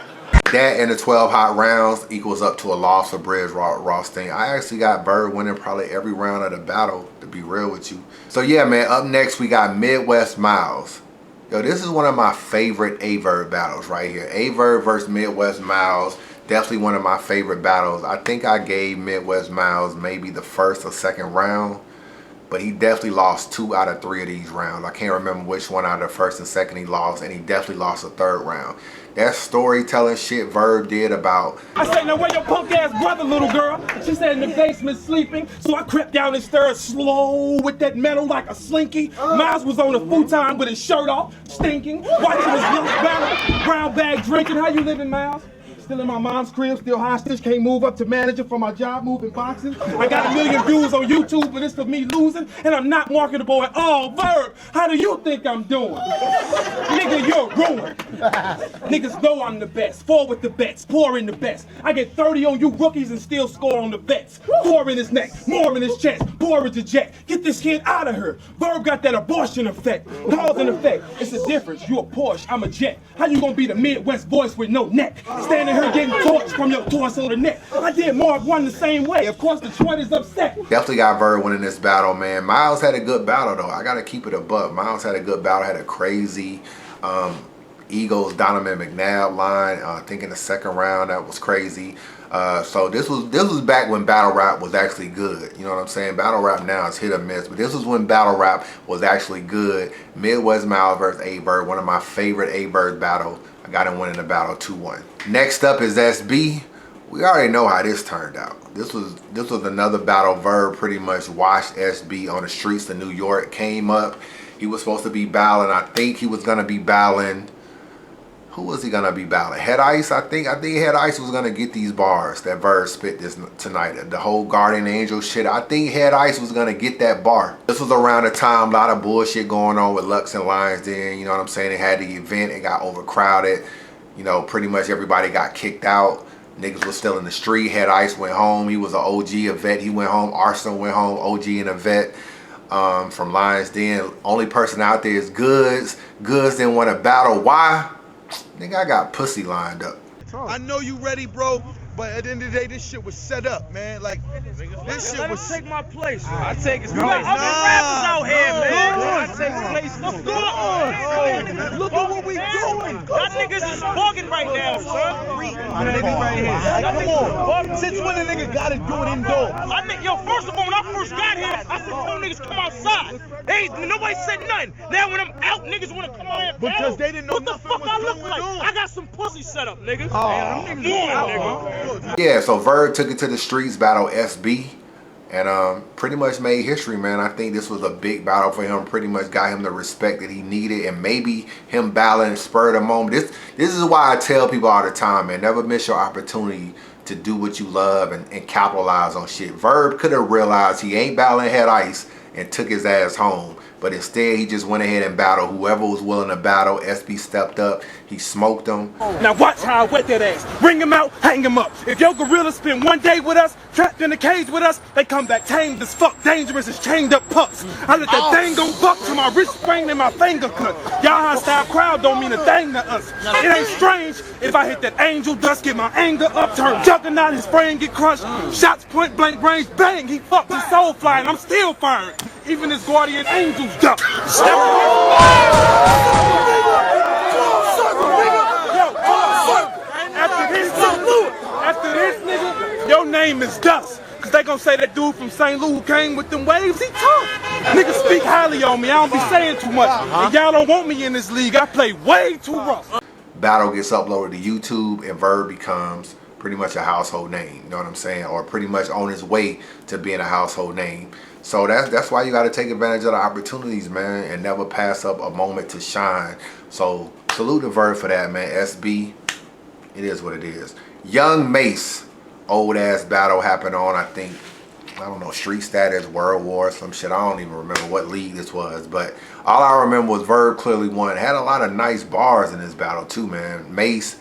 That and the 12 hot rounds equals up to a loss for Bridge Rothstein. I actually got Bird winning probably every round of the battle, to be real with you. So yeah, man, up next we got Midwest Miles. Yo, this is one of my favorite AyeVerb battles right here. AyeVerb versus Midwest Miles. Definitely one of my favorite battles. I think I gave Midwest Miles maybe the first or second round, but he definitely lost 2 out of 3 of these rounds. I can't remember which one out of the first and second he lost, and he definitely lost the third round. That storytelling shit Verb did about... I said, now where your punk ass brother, little girl? She said in the basement sleeping, so I crept down and stirred slow with that metal like a slinky. Miles was on a futon with his shirt off, stinking, watching his young battle, brown bag drinking. How you living, Miles? Still in my mom's crib, still hostage, can't move up to manager for my job, moving boxes. I got 1 million views on YouTube, but it's for me losing, and I'm not marketable at all. Verb, how do you think I'm doing? Nigga, you're ruined. Niggas know I'm the best. Forward the bets, pour in the best. I get 30 on you rookies and still score on the bets. Pour in his neck, more in his chest, pour in the jet. Get this kid out of here. Verb got that abortion effect, cause and effect. It's a difference. You a Porsche, I'm a jet. How you gonna be the Midwest voice with no neck? Standing here her getting torched from your torso to neck. I did Mark 1 the same way. Of course, Detroit is upset. Definitely got Verb winning this battle, man. Miles had a good battle, though. I got to keep it a buck. Miles had a good battle, had a crazy Eagles Donovan McNabb line. I think in the second round, that was crazy. So this was back when battle rap was actually good. You know what I'm saying? Battle rap now is hit or miss, but this was when battle rap was actually good. Midwest Miles versus AyeVerb, one of my favorite AyeVerb battles. I got him winning the battle 2-1. Next up is SB. We already know how this turned out. This was another battle. Verb pretty much washed SB on the streets of New York. Came up. He was supposed to be battling. I think he was gonna be battling. Who was he gonna be battling? Head Ice. I think Head Ice was gonna get these bars that Verb spit this tonight. The whole Guardian Angel shit. I think Head Ice was gonna get that bar. This was around the time a lot of bullshit going on with Lux and Lions Den. You know what I'm saying? They had the event. It got overcrowded. You know, pretty much everybody got kicked out. Niggas was still in the street. Head Ice went home. He was an OG, a vet. He went home. Arsenal went home, OG and a vet from Lions Den. Only person out there is Goods. Goods didn't want to battle. Why? Nigga, I got pussy lined up. I know you ready, bro, but at the end of the day, this shit was set up, man. Like, this shit was... take my place. I take his place. You got other rappers out here, man. I take his place. Let's go. Look at what we doing. Y'all niggas is bugging right now, son. My nigga right here. Like, come on. Since when a nigga gotta do it indoors? Yo, first of all, when I first got here, I said, "Oh, niggas come outside." Nobody said nothing. Now when I'm out, niggas want to come out here and because they didn't know what the nothing fuck was I look going like. on. I got some pussy set up, niggas. Oh, Come on, nigga. Yeah, so Verb took it to the streets, battle SB, and pretty much made history, man. I think this was a big battle for him. Pretty much got him the respect that he needed, and maybe him battling spurred a moment. This is why I tell people all the time, man, never miss your opportunity to do what you love and capitalize on shit. Verb could have realized he ain't battling Head Ice and took his ass home. But instead, he just went ahead and battled whoever was willing to battle. SB stepped up. He smoked them. Now watch how I wet that ass. Bring him out, hang him up. If your gorillas spend one day with us, trapped in a cage with us, they come back tamed as fuck, dangerous as chained up pups. I let that thing go buck till my wrist sprained and my finger cut. Y'all hostile crowd don't mean a thing to us. It ain't strange if I hit that angel dust, get my anger up, turn juggernaut, his brain get crushed. Shots point blank range, bang, he fucked his soul flying. I'm still firing. Even his guardian angels duck. After this, nigga, your name is Dust. Cause they gonna say that dude from St. Louis who came with them waves, he tough. Niggas speak highly on me, I don't be saying too much. And y'all don't want me in this league, I play way too rough. Battle gets uploaded to YouTube, and Verb becomes pretty much a household name, you know what I'm saying? Or pretty much on his way to being a household name. So that's why you got to take advantage of the opportunities, man, and never pass up a moment to shine. So salute to Verb for that, man. SB, it is what it is. Young Mace, old ass battle happened on, I think, I don't know, Street Status, World War, some shit. I don't even remember what league this was, but all I remember was Verb clearly won. Had a lot of nice bars in this battle too, man. Mace,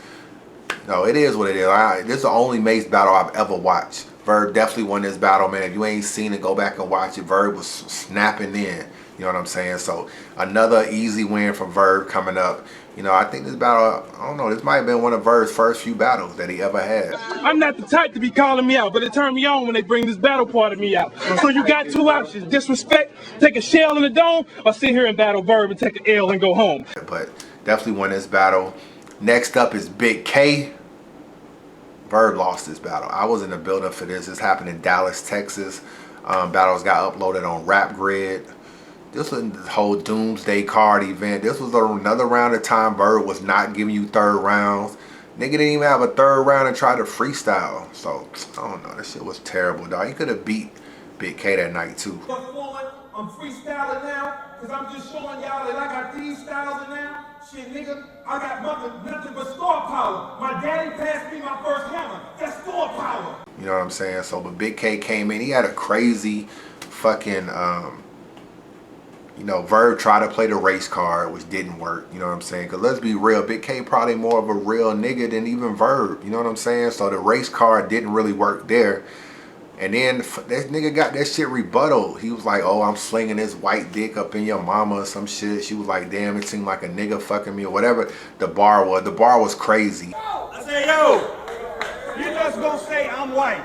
no, it is what it is. This is the only Mace battle I've ever watched. Verb definitely won this battle, man. If you ain't seen it, go back and watch it. Verb was snapping in. You know what I'm saying? So another easy win from Verb coming up. You know, I think this battle, I don't know, this might have been one of Verb's first few battles that he ever had. I'm not the type to be calling me out, but it turned me on when they bring this battle part of me out. So you got two options: disrespect, take a shell in the dome, or sit here and battle Verb and take an L and go home. But definitely won this battle. Next up is Big K. Verb lost this battle. I was in the building for this. This happened in Dallas, Texas. Battles got uploaded on Rap Grid. This was the whole Doomsday Card event. This was another round of time Verb was not giving you third rounds. Nigga didn't even have a third round and tried to freestyle. So, I don't know. This shit was terrible, dog. He could have beat Big K that night, too. I'm freestyling now, because I'm just showing y'all that I got these styles now. Shit, nigga, I got nothing but star power. My daddy passed me my first hammer. That's star power. You know what I'm saying? So, but Big K came in. He had a crazy fucking, you know, Verb tried to play the race card, which didn't work. You know what I'm saying? Because let's be real, Big K probably more of a real nigga than even Verb. You know what I'm saying? So the race card didn't really work there. And then that nigga got that shit rebutted. He was like, oh, I'm slinging this white dick up in your mama or some shit. She was like, damn, it seemed like a nigga fucking me or whatever the bar was. The bar was crazy. I say, yo, You just gonna say I'm white.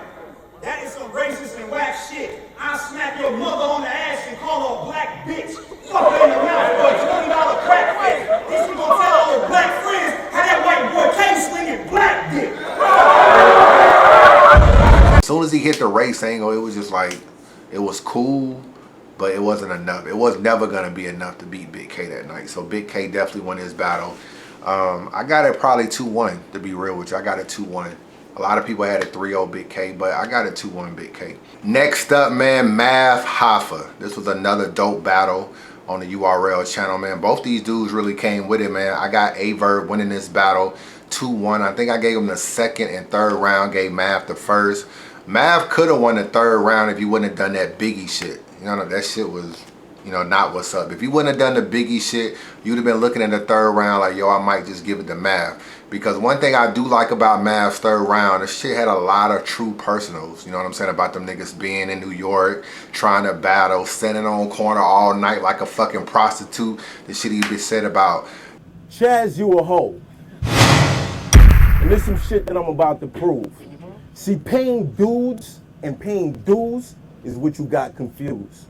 That is some racist and whack shit. I'll smack your mother on the ass and call her a black bitch. Fuck her in the mouth for a $20 crack face. Then she gonna tell all her black friends how that white boy came swinging black dick. As soon as he hit the race angle, it was just like, it was cool, but it wasn't enough. It was never gonna be enough to beat Big K that night. So Big K definitely won his battle. I got it probably 2-1, to be real with you. I got it 2-1. A lot of people had it 3-0 Big K, but I got it 2-1 Big K. Next up, man, Math Hoffa. This was another dope battle on the URL channel, man. Both these dudes really came with it, man. I got AyeVerb winning this battle 2-1. I think I gave him the second and third round, gave Math the first. Math could have won the third round if you wouldn't have done that Biggie shit. You know, that shit was, you know, not what's up. If you wouldn't have done the Biggie shit, you'd have been looking at the third round like, yo, I might just give it to Math. Because one thing I do like about Math's third round, this shit had a lot of true personals. You know what I'm saying? About them niggas being in New York, trying to battle, standing on corner all night like a fucking prostitute. The shit he been said about. Chaz, you a hoe. And this some shit that I'm about to prove. See, paying dudes and paying dues is what you got confused.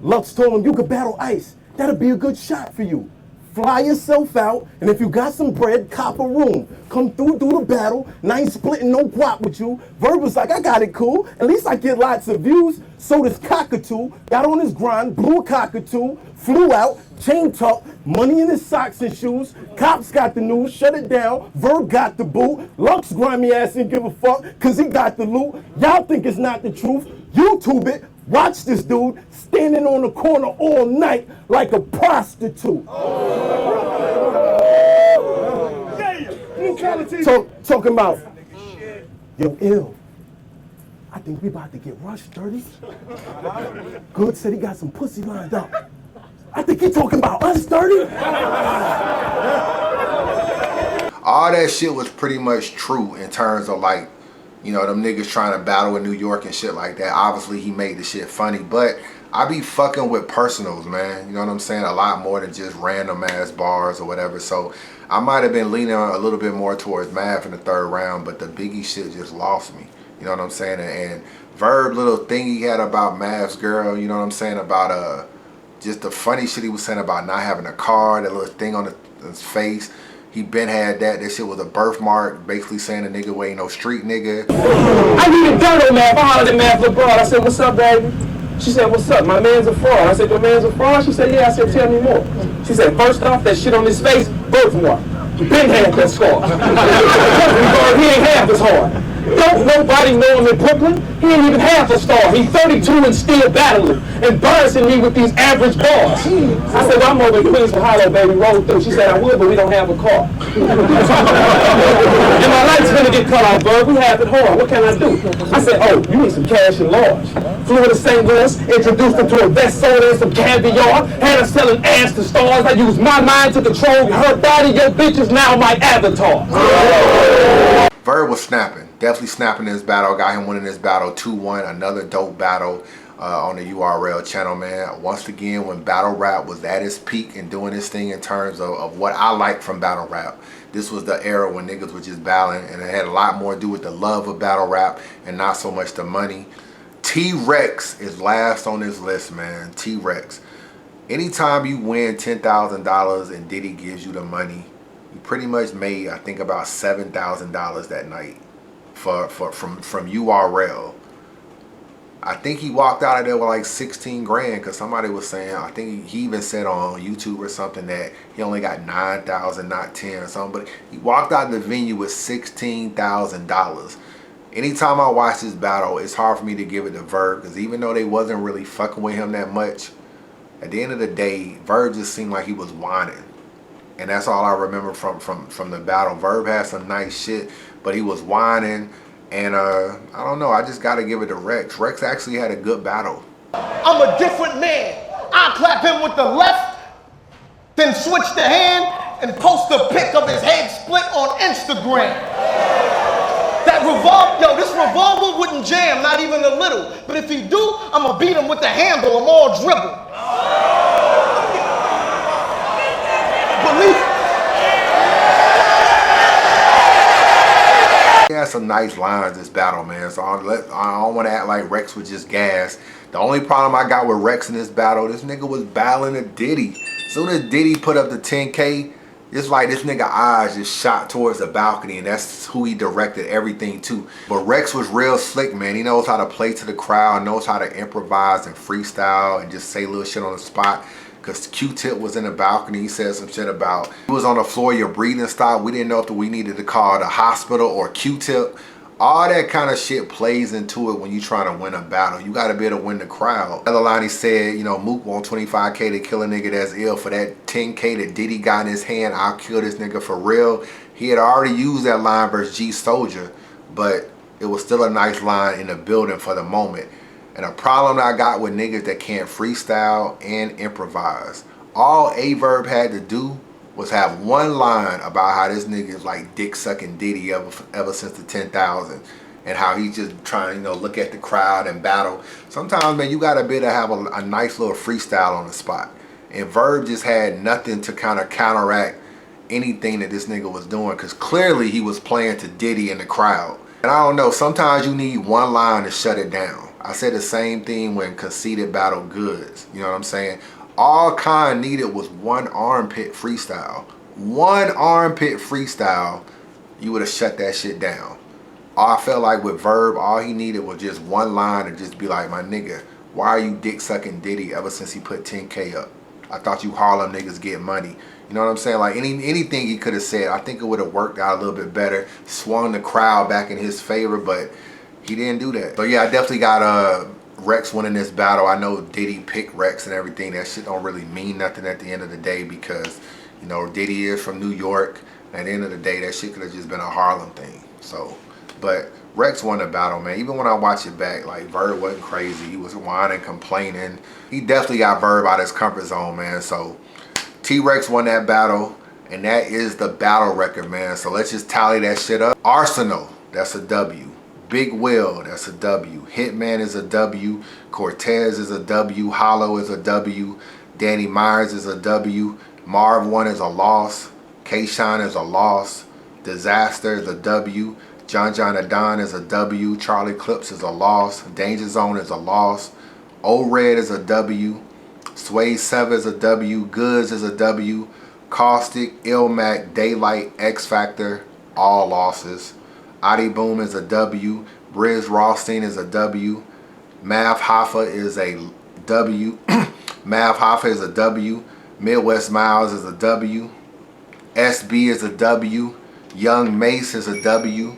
Lux told him you could battle Ice. That'll be a good shot for you. Fly yourself out, and if you got some bread, cop a room. Come through, do the battle, and I ain't splitting no guap with you. Verb was like, I got it cool. At least I get lots of views. So this cockatoo got on his grind, blew a cockatoo, flew out, chain tuck, money in his socks and shoes. Cops got the news, shut it down. Verb got the boot. Lux grimy ass didn't give a fuck, cause he got the loot. Y'all think it's not the truth. YouTube it. Watch this dude standing on the corner all night like a prostitute. Talking about, yo, ill. I think we about to get rushed, Dirty. Good said he got some pussy lined up. I think he talking about us, Dirty. All that shit was pretty much true in terms of like, you know, them niggas trying to battle in New York and shit like that. Obviously, he made the shit funny, but I be fucking with personals, man. You know what I'm saying? A lot more than just random ass bars or whatever. So I might have been leaning a little bit more towards Math in the third round, but the Biggie shit just lost me. You know what I'm saying? And Verb little thing he had about Math's girl, you know what I'm saying? About just the funny shit he was saying about not having a car, that little thing on his face. He been had that. That shit was a birthmark, basically saying the nigga ain't no street nigga. I needed dirt on Math. I hollered at Math LeBron. I said, what's up, baby? She said, what's up? My man's a fraud. I said, your man's a fraud? She said, yeah. I said, tell me more. She said, first off, that shit on his face, birthmark. He been had that scar. He ain't half as hard. Don't nobody know him in Brooklyn. He ain't even half a star. He's 32 and still battling, embarrassing me with these average bars. I said, well, I'm over in Queens for Hollow, baby. Roll through. She said, I would, but we don't have a car. And my light's gonna get cut off, Bird. We have it hard. What can I do? I said, oh, you need some cash and large. Flew to St. Louis, introduced her to a vest soda and some caviar. Had her selling ass to stars. I used my mind to control her body. Your bitch is now my avatar. Verb was snapping. Definitely snapping this battle. Got him winning this battle 2-1. Another dope battle on the URL channel, man. Once again, when battle rap was at its peak and doing this thing in terms of what I like from battle rap, this was the era when niggas were just battling, and it had a lot more to do with the love of battle rap and not so much the money. T-Rex is last on this list, man. T-Rex. Anytime you win $10,000 and Diddy gives you the money, you pretty much made, I think, about $7,000 that night. From URL. I think he walked out of there with like 16 grand because somebody was saying, I think he even said on YouTube or something that he only got 9,000, not 10 or something, but he walked out of the venue with $16,000. Anytime I watch this battle, it's hard for me to give it to Verb because even though they wasn't really fucking with him that much, at the end of the day, Verb just seemed like he was whining. And that's all I remember from the battle. Verb had some nice shit, but he was whining, and I don't know, I just gotta give it to Rex. Rex actually had a good battle. I'm a different man. I clap him with the left, then switch the hand and post a pic of his head split on Instagram. That this revolver wouldn't jam, not even a little. But if he do, I'ma beat him with the handle. I'm all dribble. Believe. Yeah, had some nice lines this battle, man. So I don't want to act like Rex was just gas. The only problem I got with Rex in this battle, this nigga was battling a Diddy. Soon as Diddy put up the 10K, it's like this nigga eyes just shot towards the balcony, and that's who he directed everything to. But Rex was real slick, man. He knows how to play to the crowd, knows how to improvise and freestyle and just say little shit on the spot. Because Q-Tip was in the balcony, he said some shit about, he was on the floor, your breathing stopped. We didn't know if we needed to call the hospital or Q-Tip. All that kind of shit plays into it when you trying to win a battle. You got to be able to win the crowd. Another line he said, you know, Mook want 25K to kill a nigga that's ill. For that 10K that Diddy got in his hand, I'll kill this nigga for real. He had already used that line versus G Soldier, but it was still a nice line in the building for the moment. And a problem that I got with niggas that can't freestyle and improvise. All AyeVerb had to do was have one line about how this nigga is like dick sucking Diddy ever since the 10,000, and how he's just trying, you know, look at the crowd and battle. Sometimes, man, you gotta be to have a nice little freestyle on the spot. And Verb just had nothing to kind of counteract anything that this nigga was doing, because clearly he was playing to Diddy in the crowd. And I don't know, sometimes you need one line to shut it down. I said the same thing when Conceited battled Goods. You know what I'm saying? All Khan needed was one armpit freestyle. One armpit freestyle, you would have shut that shit down. I felt like with Verb, all he needed was just one line to just be like, my nigga, why are you dick sucking Diddy ever since he put 10K up? I thought you Harlem niggas get money. You know what I'm saying? Like anything he could have said, I think it would have worked out a little bit better. Swung the crowd back in his favor, but he didn't do that. So yeah, I definitely got Rex winning this battle. I know Diddy picked Rex and everything. That shit don't really mean nothing at the end of the day, because, you know, Diddy is from New York. At the end of the day, that shit could have just been a Harlem thing. So, but Rex won the battle, man. Even when I watch it back, like, Verb wasn't crazy. He was whining, complaining. He definitely got Verb out of his comfort zone, man. So T-Rex won that battle, and that is the battle record, man. So let's just tally that shit up. Arsenal, that's a W. Big Will, that's a W. Hitman is a W. Cortez is a W. Hollow is a W. Danny Myers is a W. Marv 1 is a loss. K-Shine is a loss. Disaster is a W. John Adon is a W. Charlie Clips is a loss. Danger Zone is a loss. O-Red is a W. Sway 7 is a W. Goods is a W. Caustic, Ilmac, Daylight, X Factor, all losses. Adi Boom is a W. Briz Rothstein is a W. Mav Hoffa is a W. Mav Hoffa is a W. Midwest Miles is a W. SB is a W. Young Mace is a W.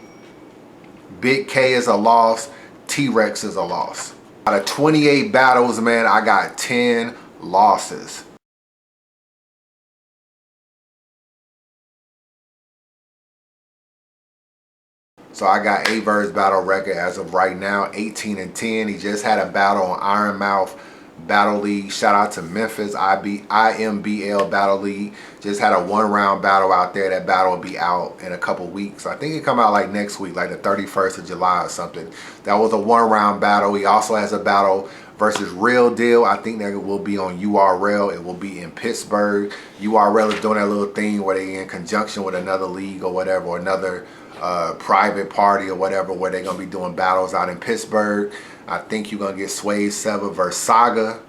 Big K is a loss. T-Rex is a loss. Out of 28 battles, man, I got 10 losses. So I got AyeVerb's battle record as of right now, 18-10. He just had a battle on Iron Mouth Battle League. Shout out to Memphis IMBL Battle League. Just had a 1-round battle out there. That battle will be out in a couple weeks. I think it come out like next week, like the 31st of July or something. That was a 1-round battle. He also has a battle versus Real Deal. I think that it will be on URL. It will be in Pittsburgh. URL is doing that little thing where they in conjunction with another league or whatever, or another private party or whatever, where they're gonna be doing battles out in Pittsburgh. I think you're gonna get Sway 7 versus Saga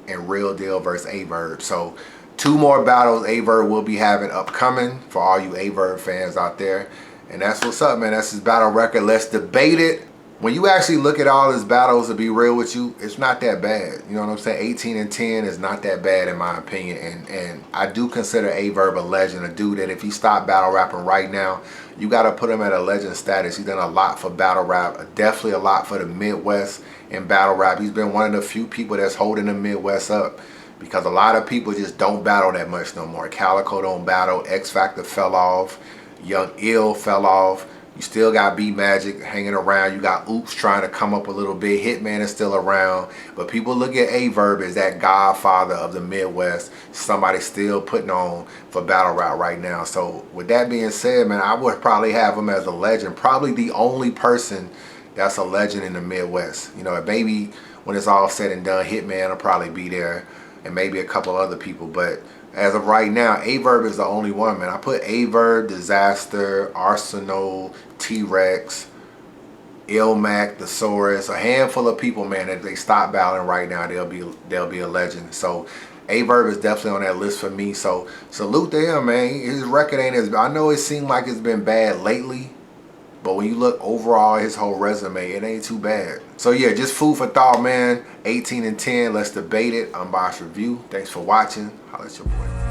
and Real Deal versus AyeVerb. So 2 more battles AyeVerb will be having upcoming for all you AyeVerb fans out there. And that's what's up, man. That's his battle record. Let's debate it. When you actually look at all his battles, to be real with you, it's not that bad. You know what I'm saying? 18-10 is not that bad in my opinion. And I do consider AyeVerb a legend, a dude that if he stopped battle rapping right now, you got to put him at a legend status. He's done a lot for battle rap, definitely a lot for the Midwest in battle rap. He's been one of the few people that's holding the Midwest up, because a lot of people just don't battle that much no more. Calico don't battle. X Factor fell off. Young Ill fell off. You still got B Magic hanging around. You got Oops trying to come up a little bit. Hitman is still around. But people look at AyeVerb as that godfather of the Midwest. Somebody still putting on for battle rap right now. So with that being said, man, I would probably have him as a legend. Probably the only person that's a legend in the Midwest. You know, maybe when it's all said and done, Hitman will probably be there, and maybe a couple other people. But As of right now, AyeVerb is the only one, man. I put AyeVerb, Disaster, Arsenal, T-Rex, Ilmac, Thesaurus, a handful of people, man, that they stop battling right now, they'll be a legend. So AyeVerb is definitely on that list for me. So salute to him, man. His record ain't as, I know it seemed like it's been bad lately, but when you look overall his whole resume, it ain't too bad. So yeah, just food for thought, man. 18 and 10, let's debate it. Unbiased review. Thanks for watching. Holla at your boy.